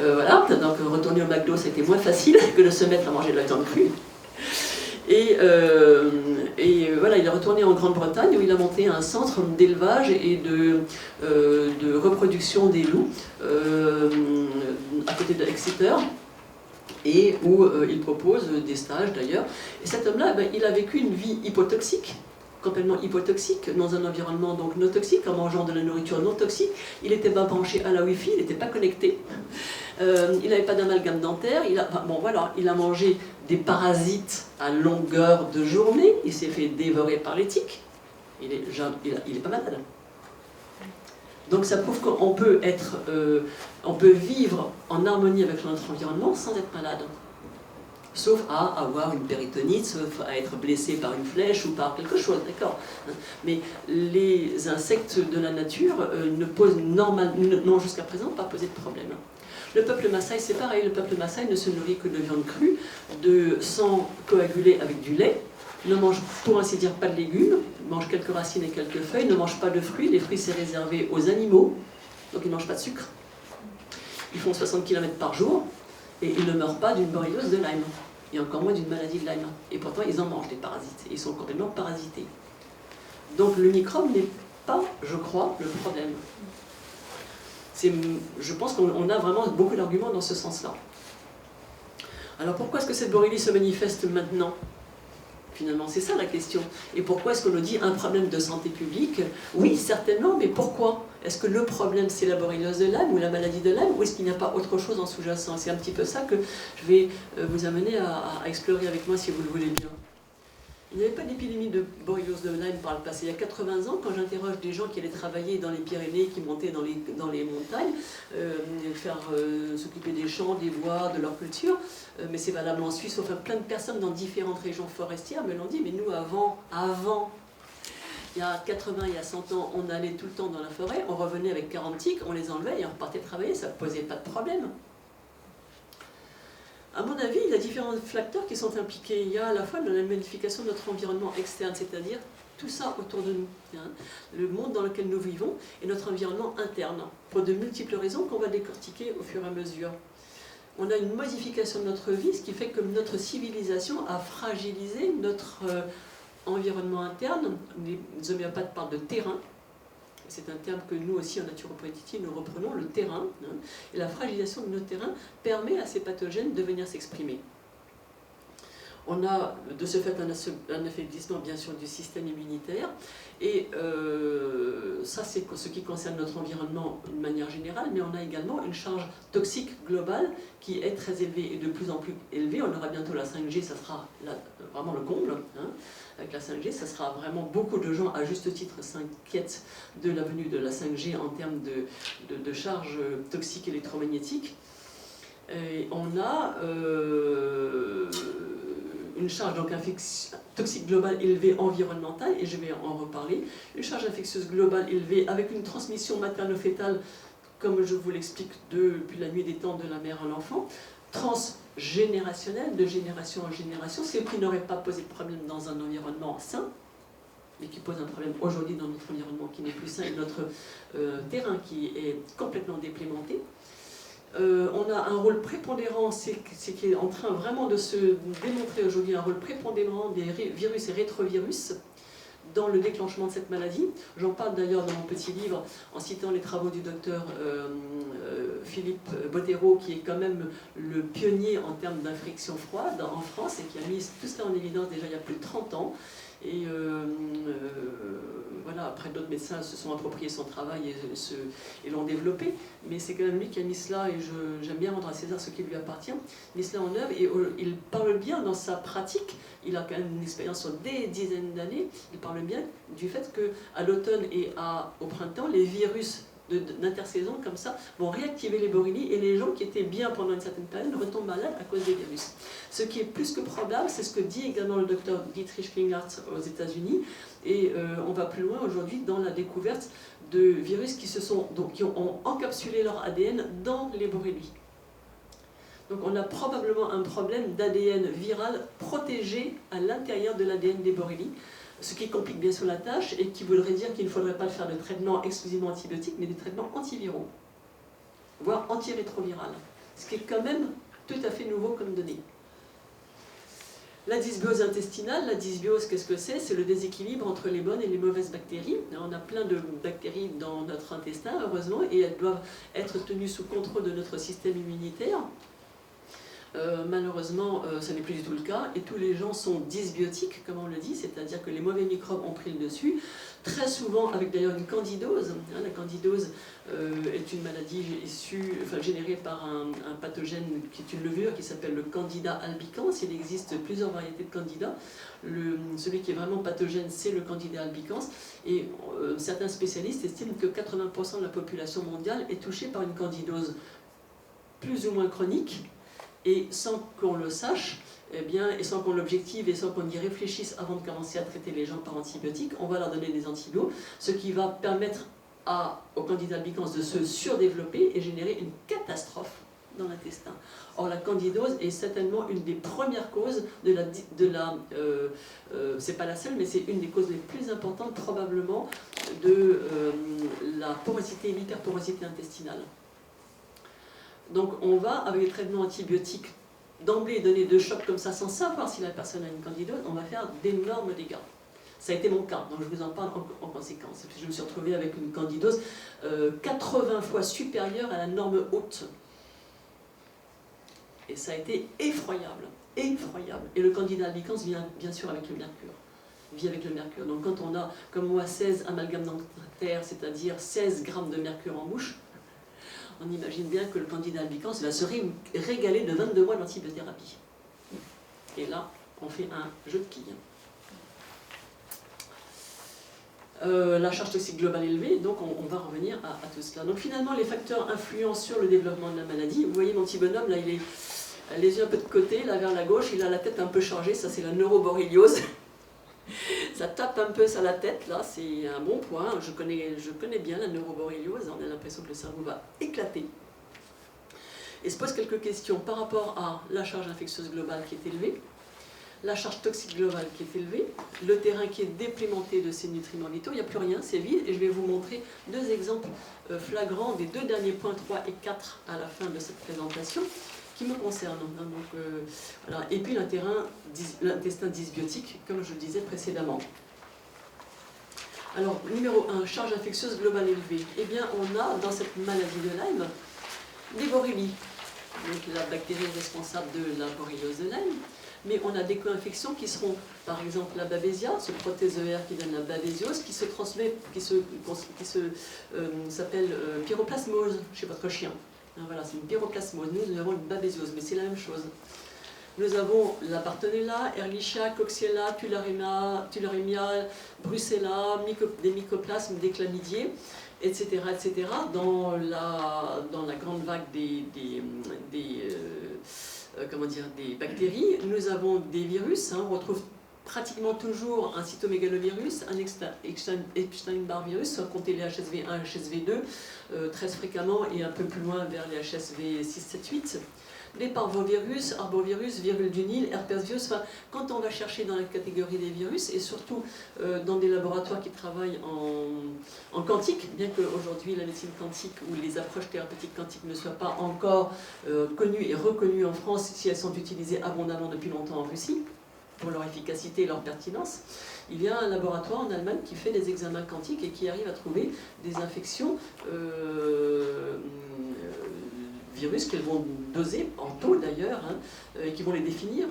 Voilà, donc retourner au McDo c'était moins facile que de se mettre à manger de la viande crue. Et voilà, il est retourné en Grande-Bretagne où il a monté un centre d'élevage et de reproduction des loups à côté d'Exeter et où il propose des stages d'ailleurs. Et cet homme-là, ben, il a vécu une vie hypotoxique, complètement hypotoxique, dans un environnement donc non toxique, en mangeant de la nourriture non toxique. Il n'était pas branché à la Wi-Fi, il n'était pas connecté. Il n'avait pas d'amalgame dentaire, bon, voilà, il a mangé des parasites à longueur de journée, il s'est fait dévorer par les tiques, il est pas malade. Donc ça prouve qu'on peut on peut vivre en harmonie avec notre environnement sans être malade. Sauf à avoir une péritonite, sauf à être blessé par une flèche ou par quelque chose, d'accord. Mais les insectes de la nature n'ont jusqu'à présent pas posé de problème. Le peuple Maasai, c'est pareil, le peuple Maasai ne se nourrit que de viande crue, de sang coagulé avec du lait, ne mange pour ainsi dire pas de légumes, mange quelques racines et quelques feuilles, ne mange pas de fruits, les fruits c'est réservé aux animaux, donc ils ne mangent pas de sucre. Ils font 60 km par jour et ils ne meurent pas d'une borréliose de Lyme. et encore moins d'une maladie de Lyme. Et pourtant, ils en mangent des parasites, ils sont complètement parasités. Donc le microbe n'est pas, je crois, le problème. Je pense qu'on a vraiment beaucoup d'arguments dans ce sens-là. Alors pourquoi est-ce que cette borrélie se manifeste maintenant ? Finalement, c'est ça la question. Et pourquoi est-ce qu'on nous dit un problème de santé publique? Oui, certainement, mais pourquoi? Est-ce que le problème, c'est la borréliose de Lyme ou la maladie de Lyme, ou est-ce qu'il n'y a pas autre chose en sous-jacent? C'est un petit peu ça que je vais vous amener à explorer avec moi, si vous le voulez bien. Il n'y avait pas d'épidémie de borréliose de Lyme par le passé. Il y a 80 ans, quand j'interroge des gens qui allaient travailler dans les Pyrénées, qui montaient dans les montagnes, s'occuper des champs, des bois, de leur culture, mais c'est valable en Suisse, enfin plein de personnes dans différentes régions forestières me l'ont dit, mais nous avant, il y a 80, il y a 100 ans, on allait tout le temps dans la forêt, on revenait avec 40 tiques, on les enlevait et on repartait travailler, ça ne posait pas de problème. À mon avis, il y a différents facteurs qui sont impliqués. Il y a à la fois la modification de notre environnement externe, c'est-à-dire tout ça autour de nous, hein, le monde dans lequel nous vivons et notre environnement interne, pour de multiples raisons qu'on va décortiquer au fur et à mesure. On a une modification de notre vie, ce qui fait que notre civilisation a fragilisé notre environnement interne. Les homéopathes parlent de terrain. C'est un terme que nous aussi en naturopathie nous reprenons, le terrain. Hein, et la fragilisation de notre terrain permet à ces pathogènes de venir s'exprimer. On a de ce fait un affaiblissement bien sûr du système immunitaire et ça c'est ce qui concerne notre environnement de manière générale, mais on a également une charge toxique globale qui est très élevée et de plus en plus élevée. On aura bientôt la 5G, ça sera vraiment le comble. Hein. Avec la 5G, ça sera vraiment beaucoup de gens à juste titre s'inquiètent de la venue de la 5G en termes de charge toxique électromagnétique. Et on a une charge donc toxique globale élevée environnementale, et je vais en reparler, une charge infectieuse globale élevée avec une transmission materno-fétale, comme je vous l'explique depuis la nuit des temps, de la mère à l'enfant, transgénérationnelle, de génération en génération, ce qui n'aurait pas posé de problème dans un environnement sain, mais qui pose un problème aujourd'hui dans notre environnement qui n'est plus sain, et notre terrain qui est complètement déplémenté. On a un rôle prépondérant, c'est qui est en train vraiment de se démontrer aujourd'hui, un rôle prépondérant des virus et rétrovirus dans le déclenchement de cette maladie. J'en parle d'ailleurs dans mon petit livre en citant les travaux du docteur Philippe Bottero, qui est quand même le pionnier en termes d'infection froide en France et qui a mis tout cela en évidence déjà il y a plus de 30 ans. Et voilà, après d'autres médecins se sont appropriés son travail et l'ont développé, mais c'est quand même lui qui a mis cela, et j'aime bien rendre à César ce qui lui appartient, mis cela en œuvre, et il parle bien dans sa pratique, il a quand même une expérience sur des dizaines d'années, il parle bien du fait qu'à l'automne et au printemps, les virus d'intersaison comme ça vont réactiver les borrélies, et les gens qui étaient bien pendant une certaine période retombent malades à cause des virus. Ce qui est plus que probable, c'est ce que dit également le docteur Dietrich Klinghardt aux États-Unis, et on va plus loin aujourd'hui dans la découverte de virus qui ont encapsulé leur ADN dans les borrélies. Donc on a probablement un problème d'ADN viral protégé à l'intérieur de l'ADN des borrélies, ce qui complique bien sûr la tâche et qui voudrait dire qu'il ne faudrait pas faire de traitement exclusivement antibiotique, mais des traitements antiviraux, voire antirétroviral, ce qui est quand même tout à fait nouveau comme donnée. La dysbiose intestinale, la dysbiose, qu'est-ce que c'est? C'est le déséquilibre entre les bonnes et les mauvaises bactéries. On a plein de bactéries dans notre intestin, heureusement, et elles doivent être tenues sous contrôle de notre système immunitaire. Malheureusement, ce n'est plus du tout le cas, et tous les gens sont dysbiotiques, comme on le dit, c'est-à-dire que les mauvais microbes ont pris le dessus, très souvent avec d'ailleurs une candidose. La candidose est une maladie générée par un pathogène qui est une levure qui s'appelle le Candida albicans. Il existe plusieurs variétés de candida. Celui qui est vraiment pathogène, c'est le Candida albicans, et certains spécialistes estiment que 80% de la population mondiale est touchée par une candidose plus ou moins chronique, et sans qu'on le sache, et sans qu'on l'objective et sans qu'on y réfléchisse avant de commencer à traiter les gens par antibiotiques, on va leur donner des antibiotiques, ce qui va permettre au Candida albicans de se surdévelopper et générer une catastrophe dans l'intestin. Or la candidose est certainement une des premières causes c'est pas la seule, mais c'est une des causes les plus importantes probablement de la porosité et l'hyperporosité intestinale. Donc on va, avec les traitements antibiotiques d'emblée donner 2 chocs comme ça sans savoir si la personne a une candidose, on va faire d'énormes dégâts. Ça a été mon cas, donc je vous en parle en conséquence. Et puis je me suis retrouvée avec une candidose 80 fois supérieure à la norme haute. Et ça a été effroyable, effroyable. Et le candidat albicans vient bien sûr avec le mercure. Vit avec le mercure. Donc quand on a, comme moi, 16 amalgames dentaires, c'est-à-dire 16 grammes de mercure en bouche, on imagine bien que le candidat albicans va se régaler de 22 mois d'antibiothérapie. Et là, on fait un jeu de quilles. La charge toxique globale élevée, donc on va revenir à tout cela. Donc finalement, les facteurs influents sur le développement de la maladie, vous voyez mon petit bonhomme, là, il est les yeux un peu de côté, là vers la gauche, il a la tête un peu chargée, ça c'est la neuroborréliose. Ça tape un peu sur la tête, là, c'est un bon point. Je connais bien la neuroborréliose, on a l'impression que le cerveau va éclater. Et se pose quelques questions par rapport à la charge infectieuse globale qui est élevée, la charge toxique globale qui est élevée, le terrain qui est déplémenté de ces nutriments vitaux, il n'y a plus rien, c'est vide, et je vais vous montrer 2 exemples flagrants des 2 derniers points 3 et 4 à la fin de cette présentation, qui me concernent. Donc, voilà. Et puis l'intestin dysbiotique, comme je le disais précédemment. Alors, numéro 1, charge infectieuse globale élevée. Eh bien, on a dans cette maladie de Lyme des borrélies, donc la bactérie responsable de la borréliose de Lyme. Mais on a des co-infections qui seront, par exemple, la babésia, ce protézoaire qui donne la babésiose, qui se transmet, qui s'appelle pyroplasmose chez votre chien. Voilà, c'est une pyroplasmose. Nous avons une babésiose, mais c'est la même chose. Nous avons la Bartonella, Ehrlichia, Coxiella, Tularemia, Brucella, des mycoplasmes, des chlamydiés, etc., etc. Dans la grande vague des bactéries, nous avons des virus. On retrouve pratiquement toujours un cytomégalovirus, un Epstein-Barr virus, sans compter les HSV1 HSV2, très fréquemment et un peu plus loin vers les HSV 6, 7, 8. Les parvovirus, arbovirus, virus du Nil, herpesvirus, enfin, quand on va chercher dans la catégorie des virus, et surtout dans des laboratoires qui travaillent en quantique, bien qu'aujourd'hui la médecine quantique ou les approches thérapeutiques quantiques ne soient pas encore connues et reconnues en France, si elles sont utilisées abondamment depuis longtemps en Russie, pour leur efficacité et leur pertinence, il y a un laboratoire en Allemagne qui fait des examens quantiques et qui arrive à trouver des infections virus qu'elles vont doser, en taux d'ailleurs, et qui vont les définir,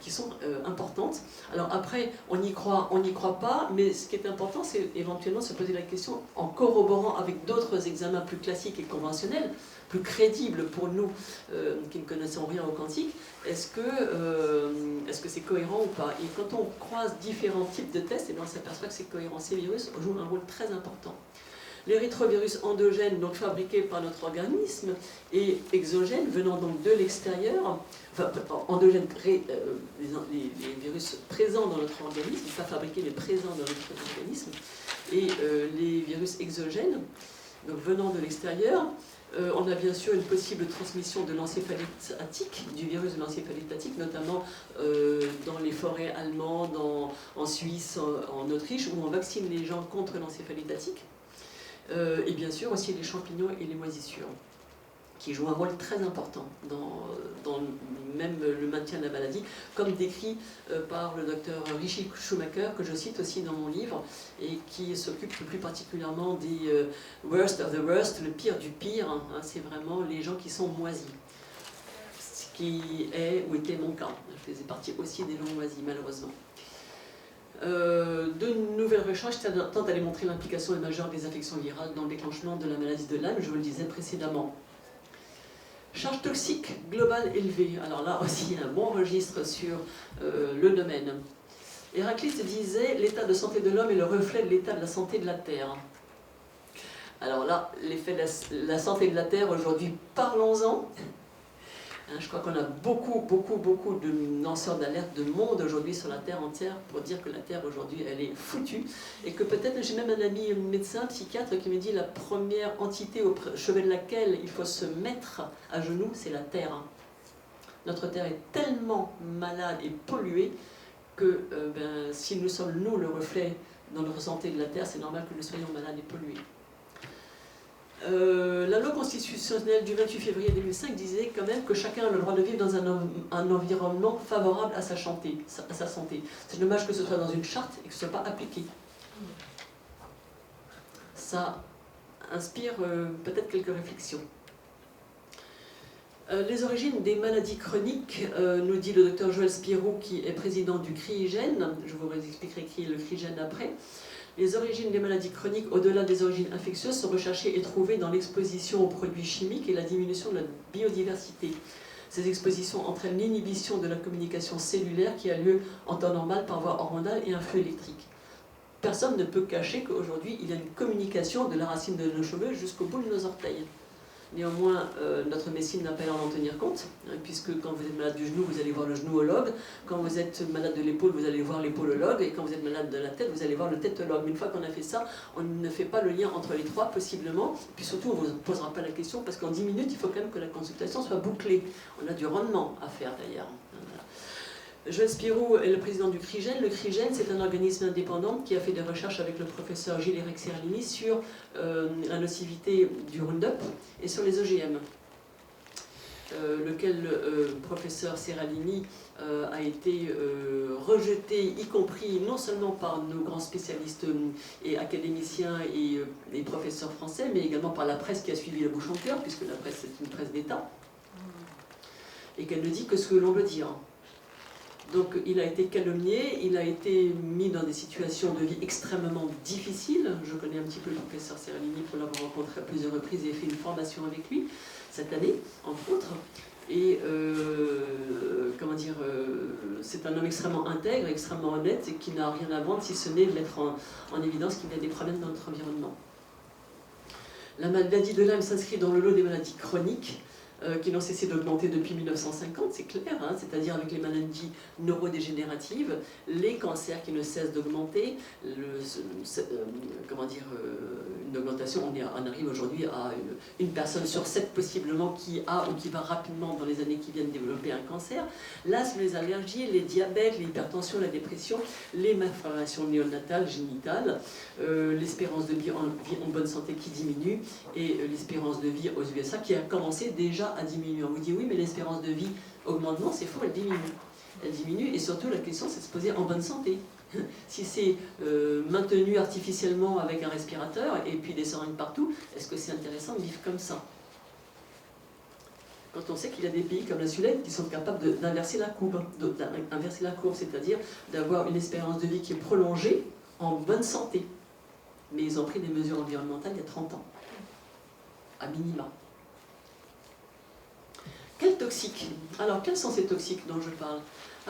qui sont importantes. Alors après, on n'y croit pas, mais ce qui est important, c'est éventuellement se poser la question en corroborant avec d'autres examens plus classiques et conventionnels, plus crédibles pour nous qui ne connaissons rien au quantique, est-ce que c'est cohérent ou pas? Et quand on croise différents types de tests, et bien on s'aperçoit que ces cohérents, ces virus jouent un rôle très important. Les rétrovirus endogènes, donc fabriqués par notre organisme, et exogènes, venant donc de l'extérieur, enfin endogènes, les virus présents dans notre organisme, pas fabriqués mais présents dans notre organisme, et les virus exogènes, donc venant de l'extérieur. On a bien sûr une possible transmission de l'encéphalite attique, du virus de l'encéphalite attique, notamment dans les forêts allemandes, en Suisse, en Autriche, où on vaccine les gens contre l'encéphalite attique. Et bien sûr aussi les champignons et les moisissures, qui jouent un rôle très important dans même le maintien de la maladie, comme décrit par le docteur Richie Schumacher, que je cite aussi dans mon livre, et qui s'occupe plus particulièrement des worst of the worst, le pire du pire, c'est vraiment les gens qui sont moisis. Ce qui est ou était mon cas. Je faisais partie aussi des gens moisis, malheureusement. De nouvelles recherches tentent à démontrer l'implication majeure des infections virales dans le déclenchement de la maladie de Lyme, je vous le disais précédemment. Charge toxique globale élevée. Alors là aussi, un bon registre sur le domaine. Héraclite disait « L'état de santé de l'homme est le reflet de l'état de la santé de la Terre ». Alors là, l'effet de la santé de la Terre, aujourd'hui, parlons-en. Je crois qu'on a beaucoup de lanceurs d'alerte de monde aujourd'hui sur la Terre entière pour dire que la Terre aujourd'hui elle est foutue et que peut-être, j'ai même un ami médecin, psychiatre qui me dit la première entité au chevet de laquelle il faut se mettre à genoux, c'est la Terre. Notre Terre est tellement malade et polluée que si nous sommes nous le reflet dans notre santé de la Terre, c'est normal que nous soyons malades et pollués. La loi constitutionnelle du 28 février 2005 disait quand même que chacun a le droit de vivre dans un environnement favorable à sa santé. C'est dommage que ce soit dans une charte et que ce ne soit pas appliqué. Ça inspire peut-être quelques réflexions. Les origines des maladies chroniques, nous dit le docteur Joël Spirou, qui est président du CRIIGEN. Je vous expliquerai qui est le CRIIGEN après. Les origines des maladies chroniques, au-delà des origines infectieuses, sont recherchées et trouvées dans l'exposition aux produits chimiques et la diminution de la biodiversité. Ces expositions entraînent l'inhibition de la communication cellulaire qui a lieu en temps normal par voie hormonale et un flux électrique. Personne ne peut cacher qu'aujourd'hui, il y a une communication de la racine de nos cheveux jusqu'au bout de nos orteils. Néanmoins, notre médecine n'a pas l'air d'en tenir compte, puisque quand vous êtes malade du genou, vous allez voir le genouologue, quand vous êtes malade de l'épaule, vous allez voir l'épaulologue, et quand vous êtes malade de la tête, vous allez voir le tétologue. Mais une fois qu'on a fait ça, on ne fait pas le lien entre les trois, possiblement, puis surtout, on ne vous posera pas la question, parce qu'en 10 minutes, il faut quand même que la consultation soit bouclée. On a du rendement à faire, d'ailleurs. Voilà. Joël Spirou est le président du CRIIGEN. Le CRIIGEN, c'est un organisme indépendant qui a fait des recherches avec le professeur Gilles-Éric Seralini sur la nocivité du Roundup et sur les OGM, lequel professeur Seralini a été rejeté, y compris non seulement par nos grands spécialistes et académiciens et professeurs français, mais également par la presse qui a suivi le bouche en cœur, puisque la presse est une presse d'État, et qu'elle ne dit que ce que l'on veut dire. Donc il a été calomnié, il a été mis dans des situations de vie extrêmement difficiles. Je connais un petit peu le professeur Seralini pour l'avoir rencontré à plusieurs reprises et fait une formation avec lui cette année, entre autres. Et comment dire, c'est un homme extrêmement intègre, extrêmement honnête et qui n'a rien à vendre si ce n'est de mettre en évidence qu'il y a des problèmes dans notre environnement. La maladie de Lyme s'inscrit dans le lot des maladies chroniques, qui n'ont cessé d'augmenter depuis 1950, c'est clair, hein, c'est-à-dire avec les maladies neurodégénératives, les cancers qui ne cessent d'augmenter, comment dire, une augmentation, on arrive aujourd'hui à une personne sur 7 possiblement qui a ou qui va rapidement dans les années qui viennent développer un cancer, l'asthme, les allergies, les diabètes, l'hypertension, la dépression, les malformations néonatales, génitales, l'espérance de vie en bonne santé qui diminue et l'espérance de vie aux USA qui a commencé déjà à diminuer. On vous dit oui, mais l'espérance de vie augmente. Non, c'est faux, elle diminue. Elle diminue et surtout la question c'est de se poser en bonne santé. Si c'est maintenu artificiellement avec un respirateur et puis des seringues partout, est-ce que c'est intéressant de vivre comme ça? Quand on sait qu'il y a des pays comme la Suède qui sont capables d'inverser la courbe, c'est-à-dire d'avoir une espérance de vie qui est prolongée en bonne santé. Mais ils ont pris des mesures environnementales il y a 30 ans, à minima. Quels toxiques? Alors, quels sont ces toxiques dont je parle?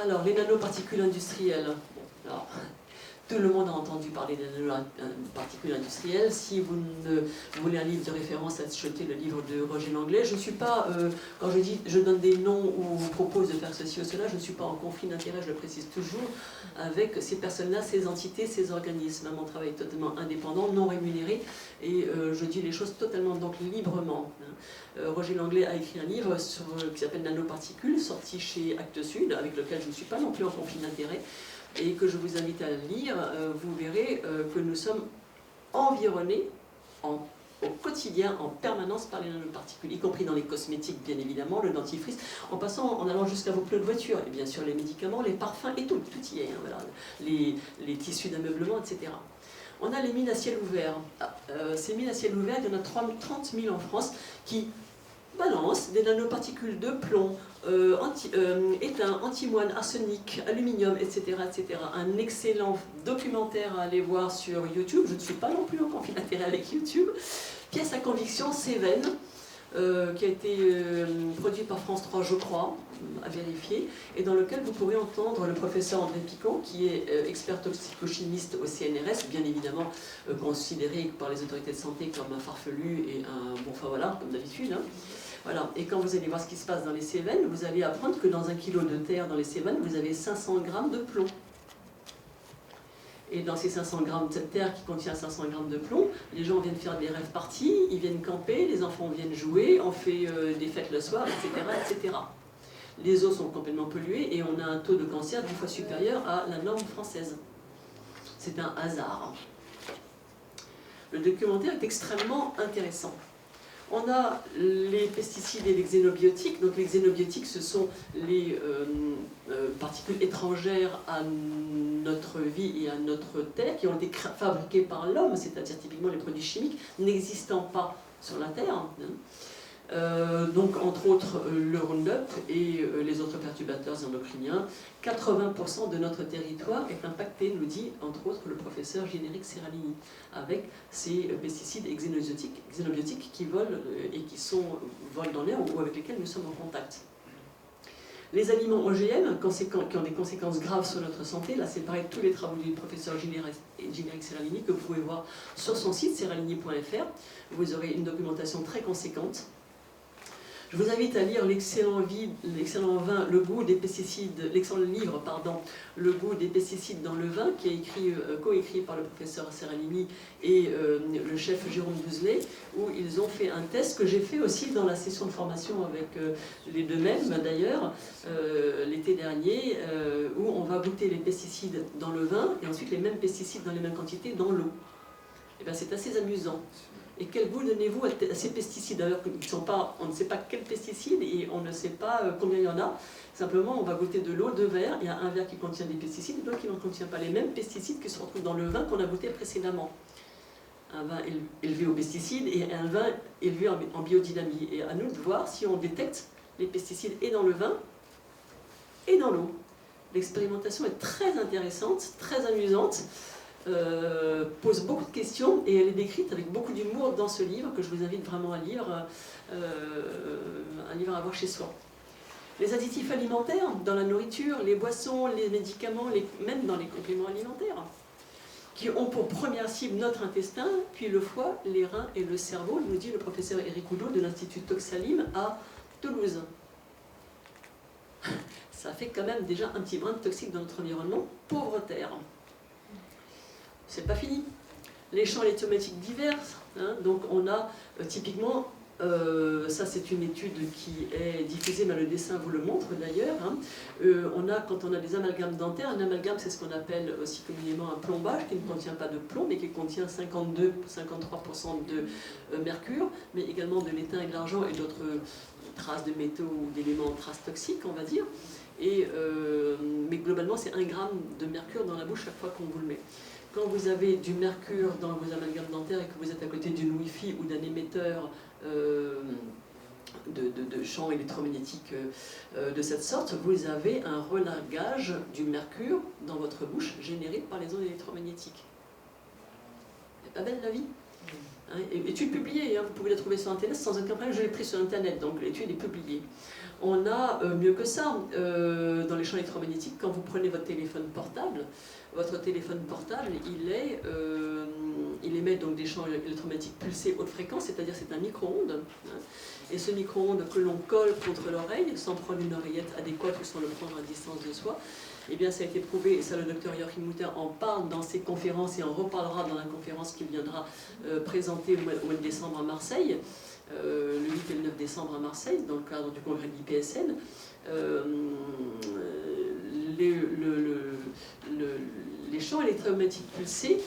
Alors, les nanoparticules industrielles. Alors, tout le monde a entendu parler des nanoparticules industrielles. Si vous voulez un livre de référence, achetez le livre de Roger Langlais. Je ne suis pas, quand je dis je donne des noms ou vous propose de faire ceci ou cela, je ne suis pas en conflit d'intérêt, je le précise toujours, avec ces personnes-là, ces entités, ces organismes. Mon travail est totalement indépendant, non rémunéré, et je dis les choses totalement donc librement. Roger Langlais a écrit un livre qui s'appelle Nanoparticules, sorti chez Actes Sud, avec lequel je ne suis pas non plus en conflit d'intérêt, et que je vous invite à lire. Vous verrez que nous sommes environnés au quotidien, en permanence, par les nanoparticules, y compris dans les cosmétiques, bien évidemment, le dentifrice, en allant jusqu'à vos pneus de voiture, et bien sûr les médicaments, les parfums et tout y est, hein, voilà, les tissus d'ameublement, etc. On a les mines à ciel ouvert. Ces mines à ciel ouvert, il y en a 30 000 en France qui balancent des nanoparticules de plomb, étain, antimoine, arsenic, aluminium, etc., etc. Un excellent documentaire à aller voir sur YouTube. Je ne suis pas non plus en conflit d'intérêt avec YouTube. Pièce à conviction, Cévennes, qui a été produit par France 3, je crois, à vérifier, et dans lequel vous pourrez entendre le professeur André Picon, qui est expert toxicochimiste au CNRS, bien évidemment considéré par les autorités de santé comme un farfelu et un bon, enfin voilà, comme d'habitude. Hein. Voilà. Et quand vous allez voir ce qui se passe dans les Cévennes, vous allez apprendre que dans 1 kilo de terre dans les Cévennes, vous avez 500 grammes de plomb. Et dans ces 500 grammes de cette terre qui contient 500 grammes de plomb, les gens viennent faire des rêves parties, ils viennent camper, les enfants viennent jouer, on fait des fêtes le soir, etc., etc. Les eaux sont complètement polluées et on a un taux de cancer 10 fois supérieur à la norme française. C'est un hasard. Le documentaire est extrêmement intéressant. On a les pesticides et les xénobiotiques. Donc les xénobiotiques, ce sont les particules étrangères à notre vie et à notre terre, qui ont été fabriquées par l'homme, c'est-à-dire typiquement les produits chimiques n'existant pas sur la Terre. Donc entre autres le Roundup et les autres perturbateurs endocriniens. 80% de notre territoire est impacté, nous dit entre autres le professeur Générique Serralini, avec ces pesticides et xénobiotiques qui volent et qui volent dans l'air ou avec lesquels nous sommes en contact. Les aliments OGM qui ont des conséquences graves sur notre santé, là c'est pareil, tous les travaux du professeur Générique Serralini que vous pouvez voir sur son site serralini.fr. Vous aurez une documentation très conséquente. Je vous invite à lire l'excellent vin, le goût des pesticides, l'excellent livre, pardon, Le goût des pesticides dans le vin, qui est coécrit par le professeur Serralini et le chef Jérôme Bouzelet, où ils ont fait un test que j'ai fait aussi dans la session de formation avec les deux mêmes d'ailleurs, l'été dernier, où on va goûter les pesticides dans le vin et ensuite les mêmes pesticides dans les mêmes quantités dans l'eau. Et bien c'est assez amusant. Et quel goût donnez-vous à ces pesticides? Alors on ne sait pas quels pesticides et on ne sait pas combien il y en a. Simplement, on va goûter de l'eau, 2 verres. Il y a un verre qui contient des pesticides et l'autre qui n'en contient pas. Les mêmes pesticides qui se retrouvent dans le vin qu'on a goûté précédemment. Un vin élevé aux pesticides et un vin élevé en biodynamie. Et à nous de voir si on détecte les pesticides et dans le vin et dans l'eau. L'expérimentation est très intéressante, très amusante. Pose beaucoup de questions et elle est décrite avec beaucoup d'humour dans ce livre que je vous invite vraiment à lire, un livre à avoir chez soi. Les additifs alimentaires dans la nourriture, les boissons, les médicaments, même dans les compléments alimentaires, qui ont pour première cible notre intestin, puis le foie, les reins et le cerveau, nous dit le professeur Éric Houdot de l'Institut Toxalim à Toulouse. Ça fait quand même déjà un petit brin de toxique dans notre environnement, pauvre terre. C'est pas fini. Les champs électromagnétiques divers, donc on a typiquement, ça c'est une étude qui est diffusée, mais le dessin vous le montre d'ailleurs, on a, quand on a des amalgames dentaires, un amalgame c'est ce qu'on appelle aussi communément un plombage, qui ne contient pas de plomb, mais qui contient 52-53% de mercure, mais également de l'étain et de l'argent et d'autres traces de métaux ou d'éléments traces toxiques, on va dire. Mais globalement c'est 1 gramme de mercure dans la bouche chaque fois qu'on vous le met. Quand vous avez du mercure dans vos amalgames dentaires et que vous êtes à côté d'une Wi-Fi ou d'un émetteur de champs électromagnétiques de cette sorte, vous avez un relargage du mercure dans votre bouche généré par les ondes électromagnétiques. C'est pas belle la vie? Étude publiée, vous pouvez la trouver sur Internet sans aucun problème, je l'ai pris sur Internet, donc l'étude est publiée. On a mieux que ça, dans les champs électromagnétiques, quand vous prenez votre téléphone portable, il émet donc des champs électromagnétiques pulsés haute fréquence, c'est-à-dire c'est un micro-ondes. Et ce micro-ondes que l'on colle contre l'oreille, sans prendre une oreillette adéquate ou sans le prendre à distance de soi, eh bien ça a été prouvé, et ça le docteur Joachim Mutter en parle dans ses conférences et en reparlera dans la conférence qu'il viendra présenter au mois de décembre à Marseille, le 8 et le 9 décembre à Marseille, dans le cadre du congrès de l'IPSN. Les champs électromagnétiques pulsés,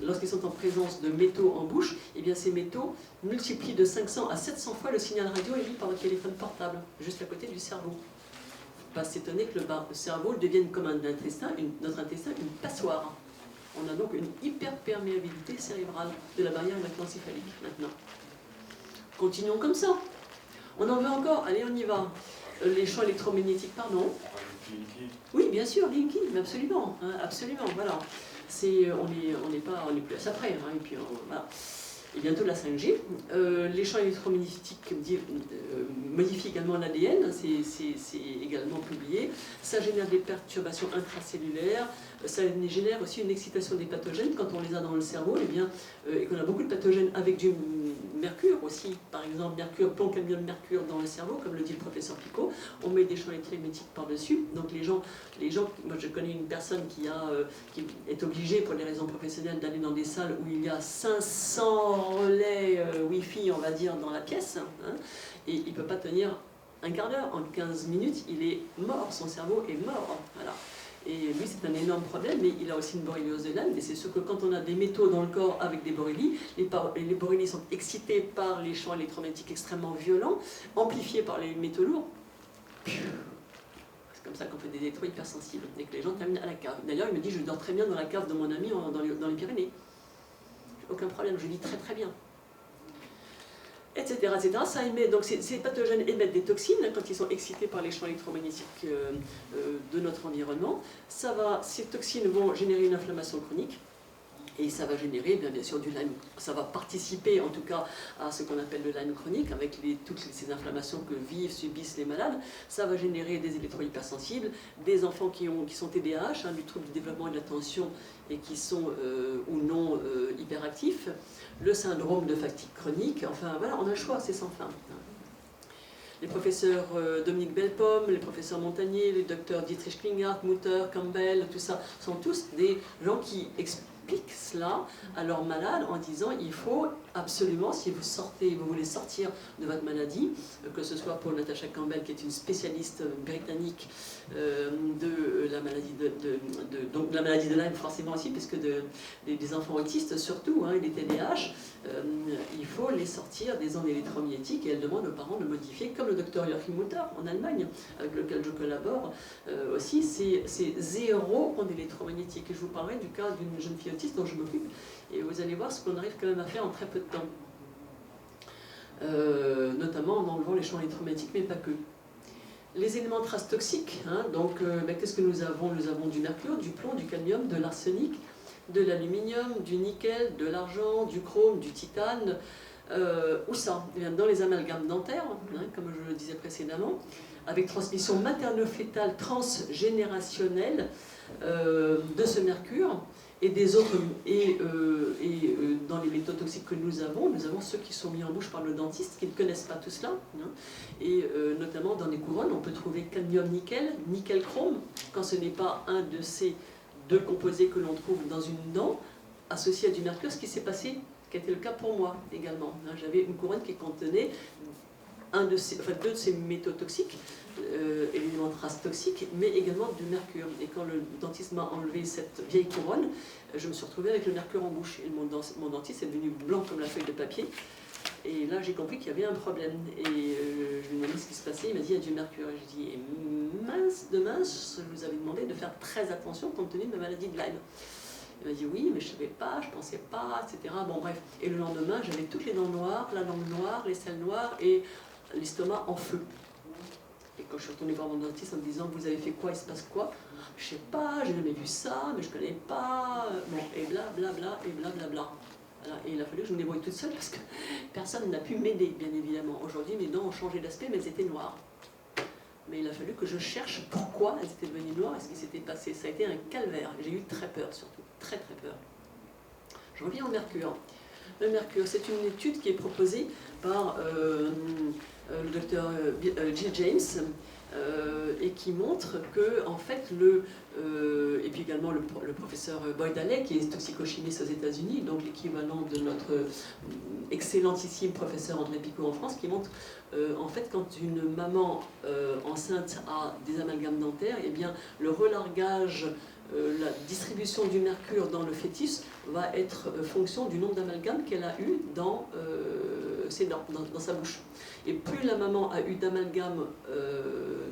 lorsqu'ils sont en présence de métaux en bouche, eh bien ces métaux multiplient de 500 à 700 fois le signal radio émis par votre téléphone portable, juste à côté du cerveau. Pas s'étonner que le cerveau devienne comme notre intestin une passoire. On a donc une hyperperméabilité cérébrale de la barrière hémato-encéphalique maintenant. Continuons comme ça. On en veut encore, allez on y va. Les champs électromagnétiques, pardon. Oui, bien sûr, Linky, absolument, absolument, voilà. On n'est plus à ça près, et puis voilà. Et bientôt la 5G. Les champs électromagnétiques modifient également l'ADN, c'est également publié. Ça génère des perturbations intracellulaires, ça génère aussi une excitation des pathogènes quand on les a dans le cerveau, et qu'on a beaucoup de pathogènes avec du mercure aussi, par exemple mercure, plomb, cadmium, mercure dans le cerveau, comme le dit le professeur Picot, on met des champs électromagnétiques par-dessus, donc les gens, moi je connais une personne qui est obligée pour des raisons professionnelles d'aller dans des salles où il y a 500 relais Wi-Fi, on va dire, dans la pièce, et il ne peut pas tenir un quart d'heure, en 15 minutes, il est mort, son cerveau est mort, voilà. Et lui, c'est un énorme problème, mais il a aussi une borréliose de l'âme. Et c'est sûr que quand on a des métaux dans le corps avec des borrélies, les borrélies sont excitées par les champs électromagnétiques extrêmement violents, amplifiés par les métaux lourds. C'est comme ça qu'on fait des électrodes hypersensibles et que les gens terminent à la cave. D'ailleurs, il me dit, je dors très bien dans la cave de mon ami dans les Pyrénées. Aucun problème, je vis très très bien. Etc. etc. Ça émet, donc ces pathogènes émettent des toxines quand ils sont excités par les champs électromagnétiques de notre environnement. Ces toxines vont générer une inflammation chronique. Et ça va générer bien sûr du Lyme. Ça va participer en tout cas à ce qu'on appelle le Lyme chronique, avec toutes ces inflammations que subissent les malades. Ça va générer des électro-hypersensibles, des enfants qui sont TDAH, du trouble du développement et de l'attention, et qui sont ou non hyperactifs. Le syndrome de fatigue chronique, enfin voilà, on a le choix, c'est sans fin. Les professeurs Dominique Bellepomme, les professeurs Montagnier, les docteurs Dietrich Klinghardt, Mutter, Campbell, tout ça, sont tous des gens qui expliquent cela à leurs malades en disant il faut absolument, si vous voulez sortir de votre maladie, que ce soit pour Natasha Campbell qui est une spécialiste britannique de la maladie donc la maladie de Lyme forcément aussi, puisque des enfants autistes surtout, et des TDAH, il faut les sortir des ondes électromagnétiques et elle demande aux parents de modifier, comme le docteur Joachim Mutter en Allemagne, avec lequel je collabore aussi, c'est 0 ondes électromagnétiques. Et je vous parlerai du cas d'une jeune fille autiste dont je m'occupe, et vous allez voir ce qu'on arrive quand même à faire en très peu de temps. Notamment en enlevant les champs électromagnétiques, mais pas que. Les éléments traces toxiques, qu'est-ce que nous avons? Nous avons du mercure, du plomb, du cadmium, de l'arsenic, de l'aluminium, du nickel, de l'argent, du chrome, du titane. Où ça? Dans les amalgames dentaires, comme je le disais précédemment, avec transmission materno-fétale transgénérationnelle de ce mercure et des autres, dans les métaux toxiques que nous avons ceux qui sont mis en bouche par le dentiste, qui ne connaissent pas tout cela, et notamment dans les couronnes, on peut trouver cadmium-nickel, nickel-chrome, quand ce n'est pas un de ces deux composés que l'on trouve dans une dent, associé à du mercure, ce qui s'est passé, qui a été le cas pour moi également. J'avais une couronne qui contenait deux de ces métaux toxiques, éléments traces toxiques, mais également du mercure. Et quand le dentiste m'a enlevé cette vieille couronne, je me suis retrouvée avec le mercure en bouche. Et mon dentiste est devenu blanc comme la feuille de papier. Et là, j'ai compris qu'il y avait un problème. Et je lui ai demandé ce qui se passait. Il m'a dit, il y a du mercure. Et je lui ai dit, mince, je vous avais demandé de faire très attention compte tenu de ma maladie de Lyme. Il m'a dit oui, mais je ne savais pas, je ne pensais pas, etc. Bon, bref. Et le lendemain, j'avais toutes les dents noires, la langue noire, les selles noires et l'estomac en feu. Et quand je suis retournée voir mon dentiste en me disant vous avez fait quoi, il se passe quoi? Je ne sais pas, j'ai jamais vu ça, mais je ne connais pas. Bon, et blablabla, et blablabla. Voilà. Et il a fallu que je me débrouille toute seule parce que personne n'a pu m'aider, bien évidemment. Aujourd'hui, mes dents ont changé d'aspect, mais elles étaient noires. Mais il a fallu que je cherche pourquoi elles étaient devenues noires et ce qui s'était passé. Ça a été un calvaire. J'ai eu très peur, surtout. Très très peur. Je reviens au mercure. Le mercure, c'est une étude qui est proposée par le docteur Jill James et qui montre que, en fait, et puis également le professeur Boyd Halley, qui est toxicochimiste aux États-Unis, donc l'équivalent de notre excellentissime professeur André Picot en France, qui montre en fait quand une maman enceinte a des amalgames dentaires, eh bien le relargage, la distribution du mercure dans le fœtus va être fonction du nombre d'amalgames qu'elle a eu dans ses dents, dans sa bouche. Et plus la maman a eu d'amalgame,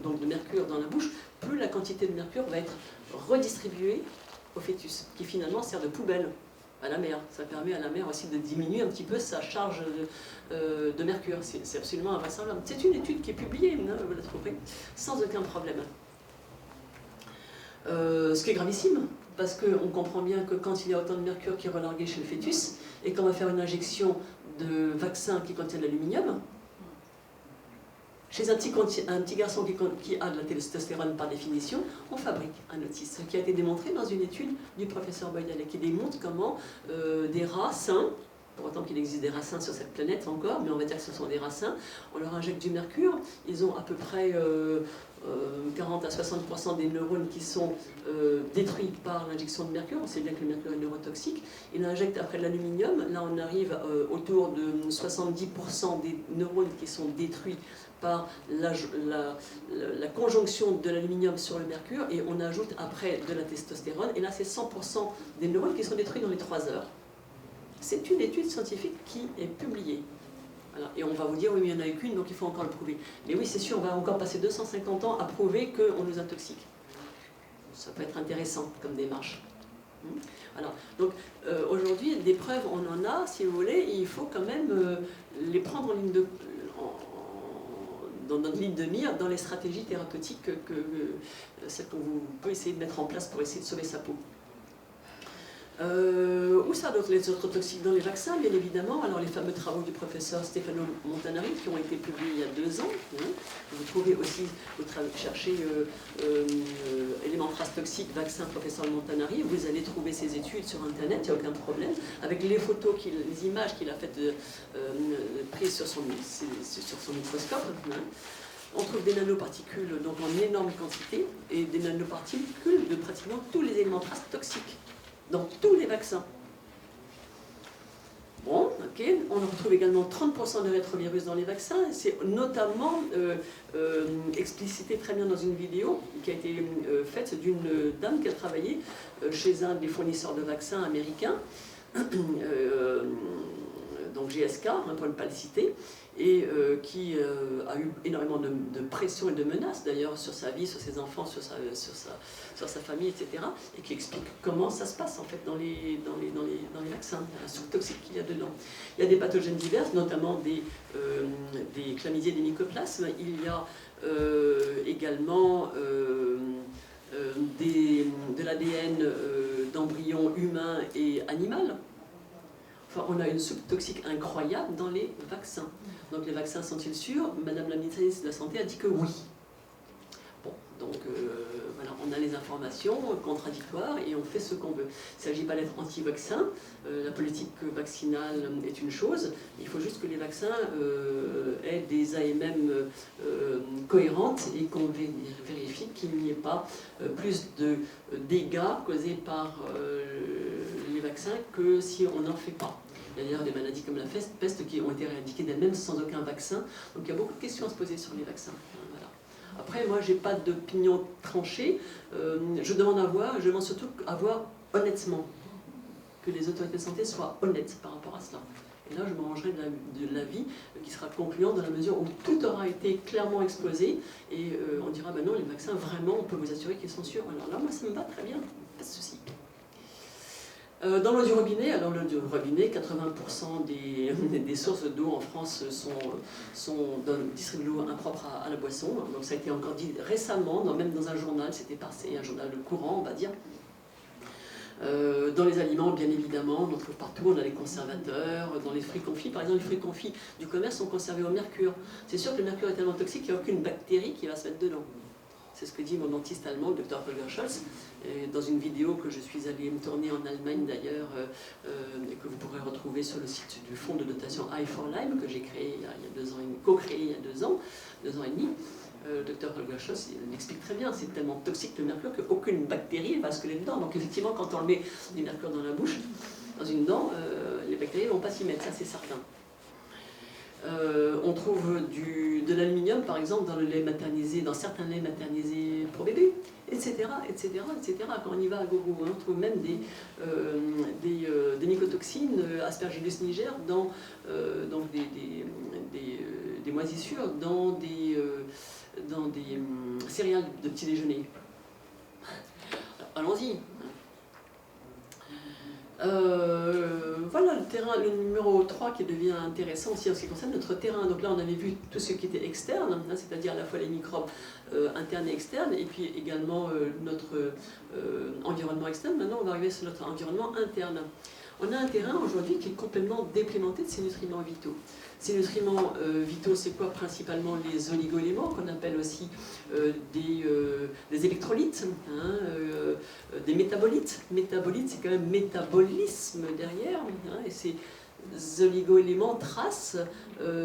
donc de mercure dans la bouche, plus la quantité de mercure va être redistribuée au fœtus, qui finalement sert de poubelle à la mère. Ça permet à la mère aussi de diminuer un petit peu sa charge de mercure. C'est absolument invraisemblable. C'est une étude qui est publiée, vous la trouverez, sans aucun problème. Ce qui est gravissime, parce qu'on comprend bien que quand il y a autant de mercure qui est relargué chez le fœtus, et qu'on va faire une injection de vaccin qui contient de l'aluminium, chez un petit garçon qui a de la testostérone par définition, on fabrique un autisme. Ce qui a été démontré dans une étude du professeur Boyd Halley, qui démontre comment des rats sains pour autant qu'il existe des racins sur cette planète encore, mais on va dire que ce sont des racins. On leur injecte du mercure, ils ont à peu près 40 à 60% des neurones qui sont détruits par l'injection de mercure. On sait bien que le mercure est neurotoxique. Il injecte après de l'aluminium. Là, on arrive autour de 70% des neurones qui sont détruits par la conjonction de l'aluminium sur le mercure. Et on ajoute après de la testostérone. Et là, c'est 100% des neurones qui sont détruits dans les 3 heures. C'est une étude scientifique qui est publiée. Voilà. Et on va vous dire, oui, mais il n'y en a qu'une, donc il faut encore le prouver. Mais oui, c'est sûr, on va encore passer 250 ans à prouver qu'on nous intoxique. Ça peut être intéressant comme démarche. Alors, donc aujourd'hui, des preuves, on en a, si vous voulez, et il faut quand même les prendre en ligne dans notre ligne de mire, dans les stratégies thérapeutiques celles qu'on peut essayer de mettre en place pour essayer de sauver sa peau. Où ça, donc les autres toxiques dans les vaccins, bien évidemment. Alors les fameux travaux du professeur Stefano Montanari qui ont été publiés il y a 2 ans. Vous trouvez aussi, vous cherchez éléments traces toxiques, vaccin professeur Montanari, vous allez trouver ces études sur internet, il n'y a aucun problème, avec les photos, les images qu'il a faites prises sur son microscope. On trouve des nanoparticules donc en énorme quantité et des nanoparticules de pratiquement tous les éléments traces toxiques dans tous les vaccins. Bon, ok. On retrouve également 30% de rétrovirus dans les vaccins. C'est notamment explicité très bien dans une vidéo qui a été faite d'une dame qui a travaillé chez un des fournisseurs de vaccins américains, donc GSK, pour ne pas le citer, et qui a eu énormément de pression et de menaces d'ailleurs sur sa vie, sur ses enfants, sur sa famille, etc. Et qui explique comment ça se passe en fait dans les vaccins, la soupe toxique qu'il y a dedans. Il y a des pathogènes divers, notamment des chlamydiés, des mycoplasmes. Il y a également de l'ADN d'embryons humains et animal. Enfin, on a une soupe toxique incroyable dans les vaccins. Donc les vaccins sont-ils sûrs? Madame la ministre de la Santé a dit que oui. Bon, donc voilà, on a les informations contradictoires et on fait ce qu'on veut. Il ne s'agit pas d'être anti-vaccin, la politique vaccinale est une chose, il faut juste que les vaccins aient des AMM cohérentes et qu'on vérifie qu'il n'y ait pas plus de dégâts causés par les vaccins que si on n'en fait pas. Il y a d'ailleurs des maladies comme la peste qui ont été éradiquées d'elles-mêmes sans aucun vaccin. Donc il y a beaucoup de questions à se poser sur les vaccins. Voilà. Après, moi, je n'ai pas d'opinion tranchée. Je demande surtout à voir honnêtement, que les autorités de santé soient honnêtes par rapport à cela. Et là, je me rangerai de l'avis qui sera concluant dans la mesure où tout aura été clairement exposé et on dira, ben non, les vaccins, vraiment, on peut vous assurer qu'ils sont sûrs. Alors là, moi, ça me va très bien, pas de souci. Dans l'eau du robinet, alors l'eau du robinet, 80% des sources d'eau en France distribuent l'eau impropre à la boisson. Donc ça a été encore dit récemment, même dans un journal, c'était passé, un journal courant, on va dire. Dans les aliments, bien évidemment, on en trouve partout, on a les conservateurs, dans les fruits confits. Par exemple, les fruits confits du commerce sont conservés au mercure. C'est sûr que le mercure est tellement toxique qu'il n'y a aucune bactérie qui va se mettre dedans. C'est ce que dit mon dentiste allemand, le docteur Holger Scholz, dans une vidéo que je suis allée me tourner en Allemagne d'ailleurs, et que vous pourrez retrouver sur le site du fonds de dotation i4Lyme, que j'ai créé il y a 2 ans, co-créé il y a 2 ans et demi. Le docteur Holger Scholz l'explique très bien, c'est tellement toxique le mercure qu'aucune bactérie ne va se coller dedans. Donc effectivement, quand on met du mercure dans la bouche, dans une dent, les bactéries ne vont pas s'y mettre, ça c'est certain. On trouve de l'aluminium par exemple dans le lait maternisé, dans certains laits maternisés pour bébés, etc., etc., etc. Quand on y va à gogo, on trouve même des mycotoxines, Aspergillus niger, dans donc des moisissures, dans des céréales de petit déjeuner. Alors, allons-y. Voilà le numéro 3 qui devient intéressant aussi en ce qui concerne notre terrain. Donc là on avait vu tout ce qui était externe, c'est-à-dire à la fois les microbes internes et externes, et puis également notre environnement externe. Maintenant on va arriver sur notre environnement interne. On a un terrain aujourd'hui qui est complètement déplémenté de ces nutriments vitaux. Ces nutriments vitaux, c'est quoi? Principalement les oligo-éléments, qu'on appelle aussi des électrolytes, des métabolites. Métabolites, c'est quand même métabolisme derrière, et c'est oligo-éléments traces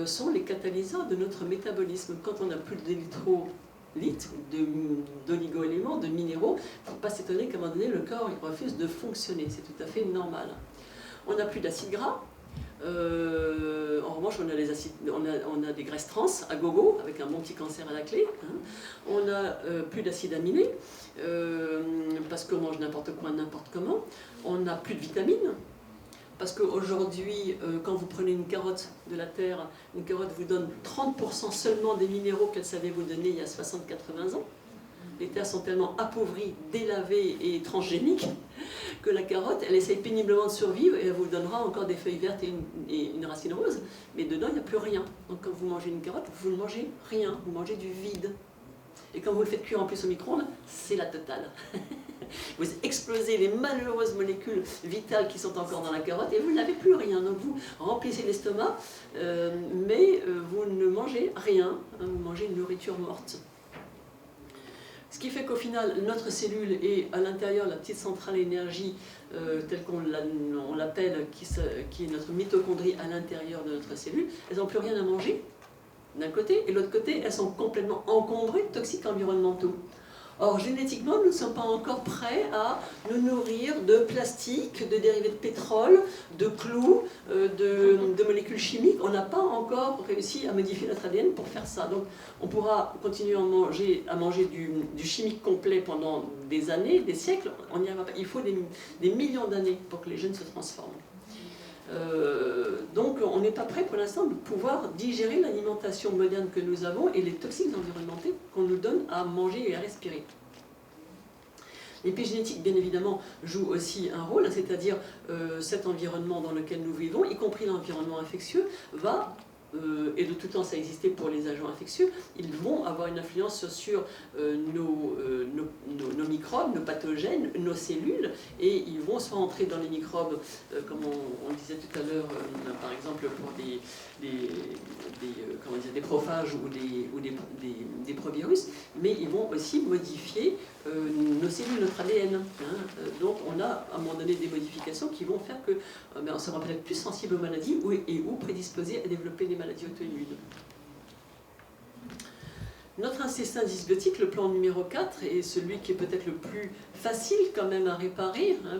sont les catalyseurs de notre métabolisme. Quand on n'a plus d'électrolytes, d'oligo-éléments, de minéraux, il ne faut pas s'étonner qu'à un moment donné, le corps il refuse de fonctionner. C'est tout à fait normal. On n'a plus d'acides gras. En revanche, on a des graisses trans à gogo, avec un bon petit cancer à la clé. Hein. On n'a plus d'acides aminés, parce qu'on mange n'importe quoi, n'importe comment. On n'a plus de vitamines, parce qu'aujourd'hui, quand vous prenez une carotte de la terre, une carotte vous donne 30% seulement des minéraux qu'elle savait vous donner il y a 60-80 ans. Les terres sont tellement appauvries, délavées et transgéniques que la carotte, elle essaye péniblement de survivre et elle vous donnera encore des feuilles vertes et une racine rose, mais dedans il n'y a plus rien. Donc quand vous mangez une carotte, vous ne mangez rien, vous mangez du vide. Et quand vous le faites cuire en plus au micro-ondes, c'est la totale. Vous explosez les malheureuses molécules vitales qui sont encore dans la carotte et vous n'avez plus rien. Donc vous remplissez l'estomac, mais vous ne mangez rien, hein, vous mangez une nourriture morte. Ce qui fait qu'au final, notre cellule est à l'intérieur, la petite centrale énergie, telle qu'on l'appelle, qui est notre mitochondrie à l'intérieur de notre cellule, elles n'ont plus rien à manger, d'un côté, et de l'autre côté, elles sont complètement encombrées de toxiques environnementaux. Or, génétiquement, nous ne sommes pas encore prêts à nous nourrir de plastique, de dérivés de pétrole, de clous, de molécules chimiques. On n'a pas encore réussi à modifier notre ADN pour faire ça. Donc, on pourra continuer à manger du chimique complet pendant des années, des siècles. On n'y arrivera pas. Il faut des millions d'années pour que les gènes se transforment. Donc, on n'est pas prêt pour l'instant de pouvoir digérer l'alimentation moderne que nous avons et les toxiques environnementaux qu'on nous donne à manger et à respirer. L'épigénétique, bien évidemment, joue aussi un rôle, c'est-à-dire cet environnement dans lequel nous vivons, y compris l'environnement infectieux, et de tout temps ça a existé pour les agents infectieux, ils vont avoir une influence sur nos microbes, nos pathogènes, nos cellules, et ils vont soit entrer dans les microbes, comme on disait tout à l'heure, par exemple pour des prophages ou des provirus, mais ils vont aussi modifier nos cellules, notre ADN. Hein. Donc on a à un moment donné des modifications qui vont faire que on sera peut-être plus sensible aux maladies ou prédisposé à développer des maladies auto-immunes. Notre intestin dysbiotique, le plan numéro 4, est celui qui est peut-être le plus facile quand même à réparer. Hein,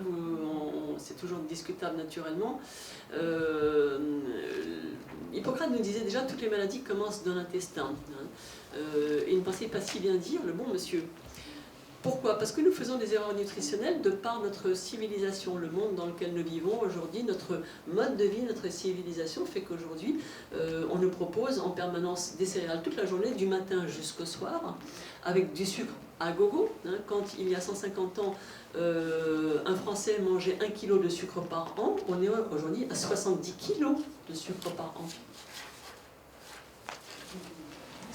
c'est toujours discutable naturellement. Hippocrate nous disait déjà que toutes les maladies commencent dans l'intestin. Hein, et il ne pensait pas si bien dire, le bon monsieur. Pourquoi? Parce que nous faisons des erreurs nutritionnelles de par notre civilisation, le monde dans lequel nous vivons aujourd'hui, notre mode de vie, notre civilisation fait qu'aujourd'hui, on nous propose en permanence des céréales toute la journée, du matin jusqu'au soir, avec du sucre à gogo. Hein. Quand il y a 150 ans, un Français mangeait 1 kg de sucre par an, on est aujourd'hui à 70 kg de sucre par an.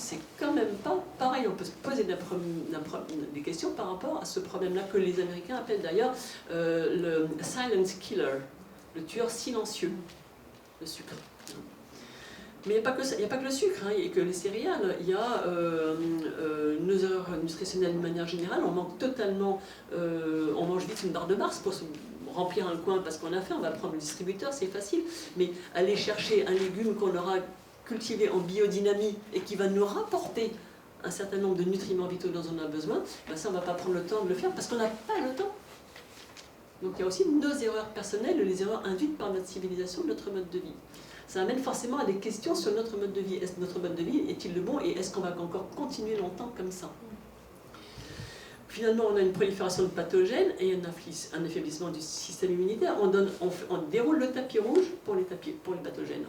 C'est quand même pas pareil. On peut se poser des questions par rapport à ce problème-là que les Américains appellent d'ailleurs le silent killer, le tueur silencieux, le sucre. Mais il n'y a pas que ça, il n'y a pas que le sucre, hein, et que les céréales. Il y a nos erreurs nutritionnelles de manière générale. On manque totalement, on mange vite une barre de Mars pour se remplir un coin parce qu'on a faim. On va prendre le distributeur, c'est facile. Mais aller chercher un légume qu'on aura cultivé en biodynamie et qui va nous rapporter un certain nombre de nutriments vitaux dont on a besoin, ben ça on ne va pas prendre le temps de le faire parce qu'on n'a pas le temps. Donc il y a aussi nos erreurs personnelles, les erreurs induites par notre civilisation, notre mode de vie. Ça amène forcément à des questions sur notre mode de vie. Est-ce que notre mode de vie est-il le bon et est-ce qu'on va encore continuer longtemps comme ça? Finalement, on a une prolifération de pathogènes et un affaiblissement du système immunitaire. On déroule le tapis rouge pour les pathogènes.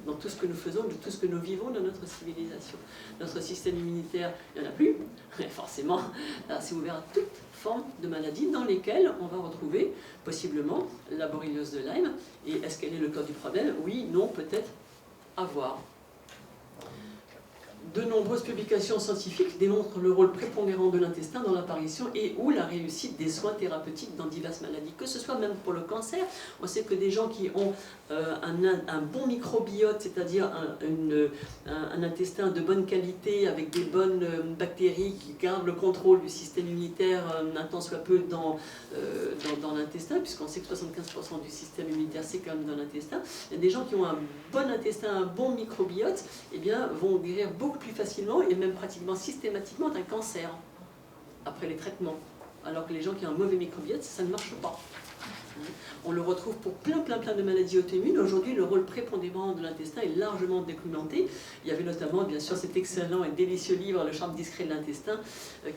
Dans tout ce que nous faisons, de tout ce que nous vivons dans notre civilisation. Notre système immunitaire, il n'y en a plus, mais forcément, là c'est ouvert à toute forme de maladies dans lesquelles on va retrouver possiblement la borréliose de Lyme. Et est-ce qu'elle est le cœur du problème? Oui, non, peut-être, à voir. de nombreuses publications scientifiques démontrent le rôle prépondérant de l'intestin dans l'apparition et ou la réussite des soins thérapeutiques dans diverses maladies, que ce soit même pour le cancer. On sait que des gens qui ont un bon microbiote, c'est-à-dire un intestin de bonne qualité avec des bonnes bactéries qui gardent le contrôle du système immunitaire un tant soit peu dans l'intestin, puisqu'on sait que 75% du système immunitaire c'est quand même dans l'intestin. Il y a des gens qui ont un bon intestin, un bon microbiote, eh bien, vont guérir beaucoup plus facilement et même pratiquement systématiquement d'un cancer après les traitements. Alors que les gens qui ont un mauvais microbiote, ça ne marche pas. On le retrouve pour plein de maladies auto-immunes. Aujourd'hui, le rôle prépondérant de l'intestin est largement documenté. Il y avait notamment, bien sûr, cet excellent et délicieux livre, Le charme discret de l'intestin,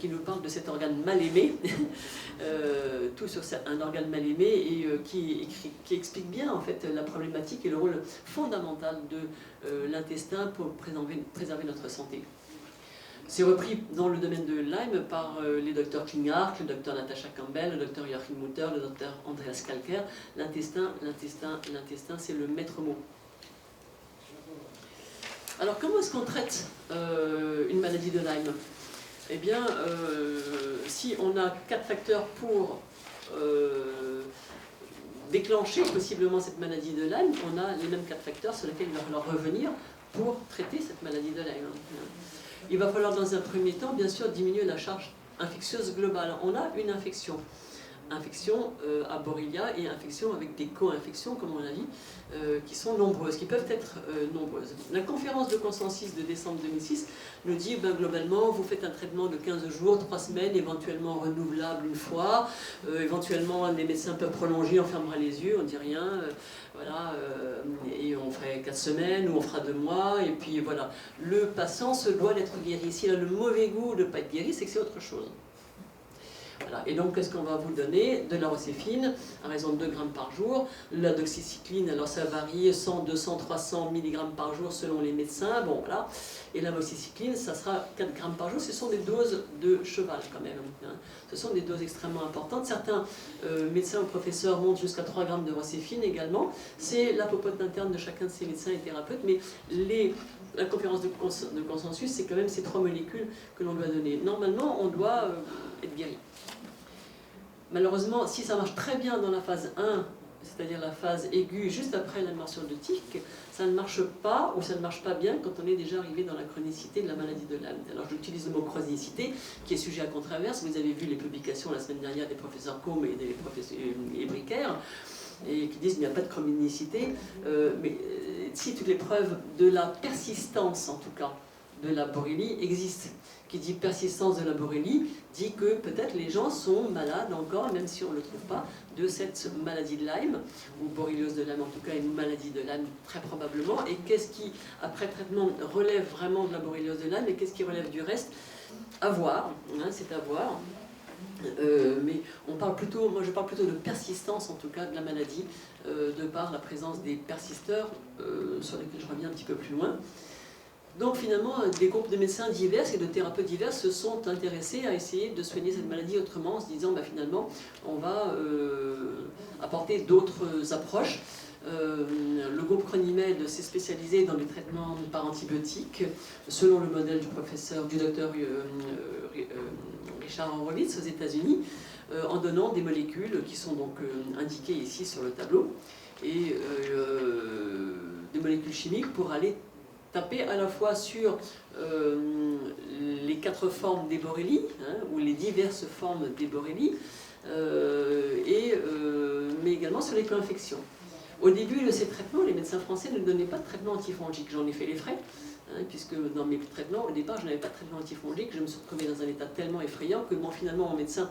qui nous parle de cet organe mal aimé, tout sur un organe mal aimé, et qui explique bien, en fait, la problématique et le rôle fondamental de l'intestin pour préserver notre santé. C'est repris dans le domaine de Lyme par les docteurs Klinghardt, le docteur Natasha Campbell, le docteur Joachim Mutter, le docteur Andreas Kalker. L'intestin, c'est le maître mot. Alors, comment est-ce qu'on traite une maladie de Lyme? Eh bien, si on a 4 facteurs pour déclencher possiblement cette maladie de Lyme, on a les mêmes 4 facteurs sur lesquels il va falloir revenir pour traiter cette maladie de Lyme. Il va falloir dans un premier temps, bien sûr, diminuer la charge infectieuse globale. On a une infection à Borrelia et infection avec des co-infections, comme on l'a dit, qui sont nombreuses, qui peuvent être nombreuses. La conférence de consensus de décembre 2006 nous dit, globalement, vous faites un traitement de 15 jours, 3 semaines, éventuellement renouvelable une fois, éventuellement les médecins peuvent prolonger, on fermera les yeux, on ne dit rien, voilà, et on ferait 4 semaines, ou on fera 2 mois, et puis voilà. Le patient se doit d'être guéri. S'il a le mauvais goût de ne pas être guéri, c'est que c'est autre chose. Voilà. Et donc, qu'est-ce qu'on va vous donner? De la rocéfine, à raison de 2 grammes par jour. La doxycycline, alors ça varie, 100, 200, 300 mg par jour selon les médecins. Bon, voilà. Et la moxicilline, ça sera 4 grammes par jour. Ce sont des doses de cheval, quand même. Hein. Ce sont des doses extrêmement importantes. Certains médecins ou professeurs montent jusqu'à 3 grammes de rocéfine également. C'est la popote interne de chacun de ces médecins et thérapeutes. Mais la conférence de consensus, c'est quand même ces 3 molécules que l'on doit donner. Normalement, on doit être guéri. Malheureusement, si ça marche très bien dans la phase 1, c'est-à-dire la phase aiguë juste après la morsure de tique, ça ne marche pas ou ça ne marche pas bien quand on est déjà arrivé dans la chronicité de la maladie de Lyme. Alors j'utilise le mot chronicité qui est sujet à controverse. Vous avez vu les publications la semaine dernière des professeurs Combe et des professeurs Bricaire, et qui disent qu'il n'y a pas de chronicité, mais si toutes les preuves de la persistance en tout cas de la borrélie existent. Qui dit persistance de la borrélie, dit que peut-être les gens sont malades encore, même si on ne le trouve pas, de cette maladie de Lyme, ou borréliose de Lyme, en tout cas une maladie de Lyme très probablement. Et qu'est-ce qui, après traitement, relève vraiment de la borréliose de Lyme et qu'est-ce qui relève du reste? À voir, hein, c'est à voir. Mais on parle plutôt, moi je parle plutôt de persistance en tout cas de la maladie, de par la présence des persisteurs, sur lesquels je reviens un petit peu plus loin. Donc finalement, des groupes de médecins divers et de thérapeutes divers se sont intéressés à essayer de soigner cette maladie autrement, en se disant finalement on va apporter d'autres approches. Le groupe Chronimed s'est spécialisé dans les traitements par antibiotiques, selon le modèle du docteur Richard Horowitz aux États-Unis, en donnant des molécules qui sont donc indiquées ici sur le tableau, et des molécules chimiques pour aller taper à la fois sur les 4 formes des borrélies, hein, ou les diverses formes des borrélies, mais également sur les co-infections. Au début de ces traitements, les médecins français ne donnaient pas de traitement antifongique. J'en ai fait les frais, hein, puisque dans mes traitements, au départ, je n'avais pas de traitement antifongique. Je me suis retrouvée dans un état tellement effrayant que finalement, mon médecin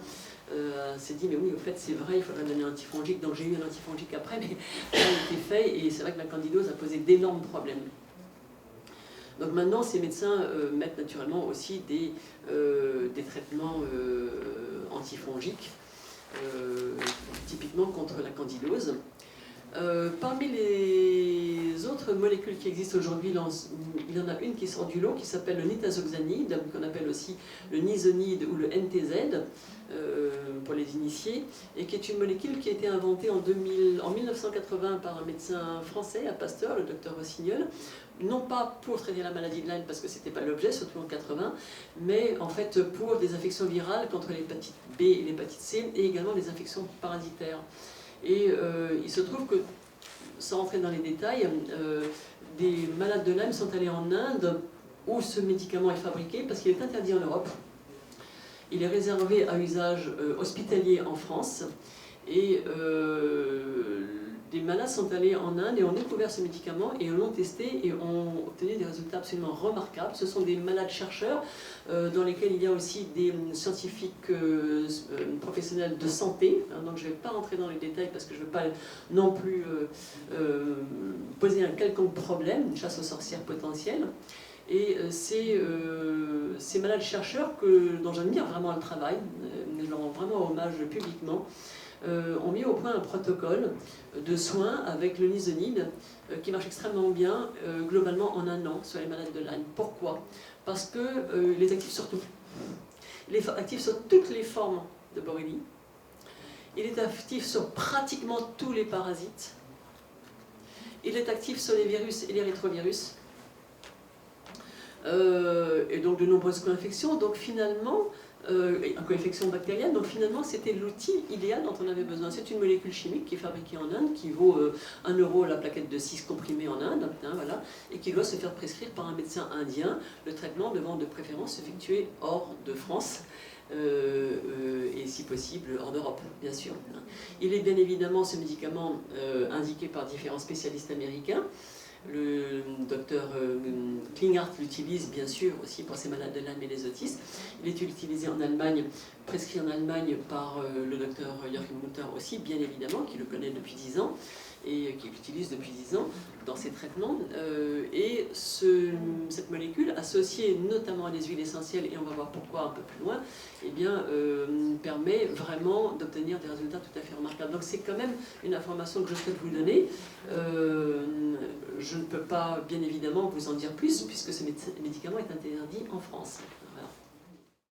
s'est dit, mais oui, au fait, c'est vrai, il faudrait donner un antifongique. Donc j'ai eu un antifongique après, mais ça a été fait, et c'est vrai que la candidose a posé d'énormes problèmes. Donc maintenant, ces médecins mettent naturellement aussi des traitements antifongiques, typiquement contre la candidose. Parmi les autres molécules qui existent aujourd'hui, il y en a une qui sort du lot qui s'appelle le nitazoxanide, qu'on appelle aussi le nisonide ou le NTZ pour les initiés, et qui est une molécule qui a été inventée en 1980 par un médecin français à Pasteur, le docteur Rossignol, non pas pour traiter la maladie de Lyme parce que c'était pas l'objet, surtout en 80, mais en fait pour des infections virales contre l'hépatite B et l'hépatite C, et également des infections parasitaires. Et il se trouve que, sans rentrer dans les détails, des malades de Lyme sont allés en Inde où ce médicament est fabriqué parce qu'il est interdit en Europe. Il est réservé à usage hospitalier en France. Et des malades sont allés en Inde et ont découvert ce médicament et l'ont testé et ont obtenu des résultats absolument remarquables. Ce sont des malades chercheurs dans lesquels il y a aussi des scientifiques professionnels de santé. Donc je ne vais pas rentrer dans les détails parce que je ne veux pas non plus poser un quelconque problème, une chasse aux sorcières potentielle. Et ces malades chercheurs dont j'admire vraiment le travail, je leur rends vraiment hommage publiquement, ont mis au point un protocole de soins avec le nisonide qui marche extrêmement bien, globalement en 1 an, sur les malades de Lyme. Pourquoi? Parce qu'il est actif sur tout. Il est actif sur toutes les formes de borrélie. Il est actif sur pratiquement tous les parasites. Il est actif sur les virus et les rétrovirus. Et donc de nombreuses co-infections. Donc finalement, co-infection bactérienne, donc finalement c'était l'outil idéal dont on avait besoin. C'est une molécule chimique qui est fabriquée en Inde, qui vaut 1 € la plaquette de 6 comprimés en Inde, voilà, et qui doit se faire prescrire par un médecin indien, le traitement devant de préférence s'effectuer hors de France. Et si possible hors d'Europe, bien sûr. Il est bien évidemment ce médicament indiqué par différents spécialistes américains. Le docteur Klinghardt l'utilise bien sûr aussi pour ces malades de Lyme et les autistes. Il est utilisé en Allemagne, prescrit en Allemagne par le docteur Joachim Mutter aussi, bien évidemment, qui le connaît depuis 10 ans et qui l'utilise depuis 10 ans dans ses traitements. Et cette molécule, associée notamment à des huiles essentielles, et on va voir pourquoi un peu plus loin, eh bien, permet vraiment d'obtenir des résultats tout à fait remarquables. Donc c'est quand même une information que je souhaite vous donner. Je ne peux pas, bien évidemment, vous en dire plus, puisque ce médicament est interdit en France. Voilà.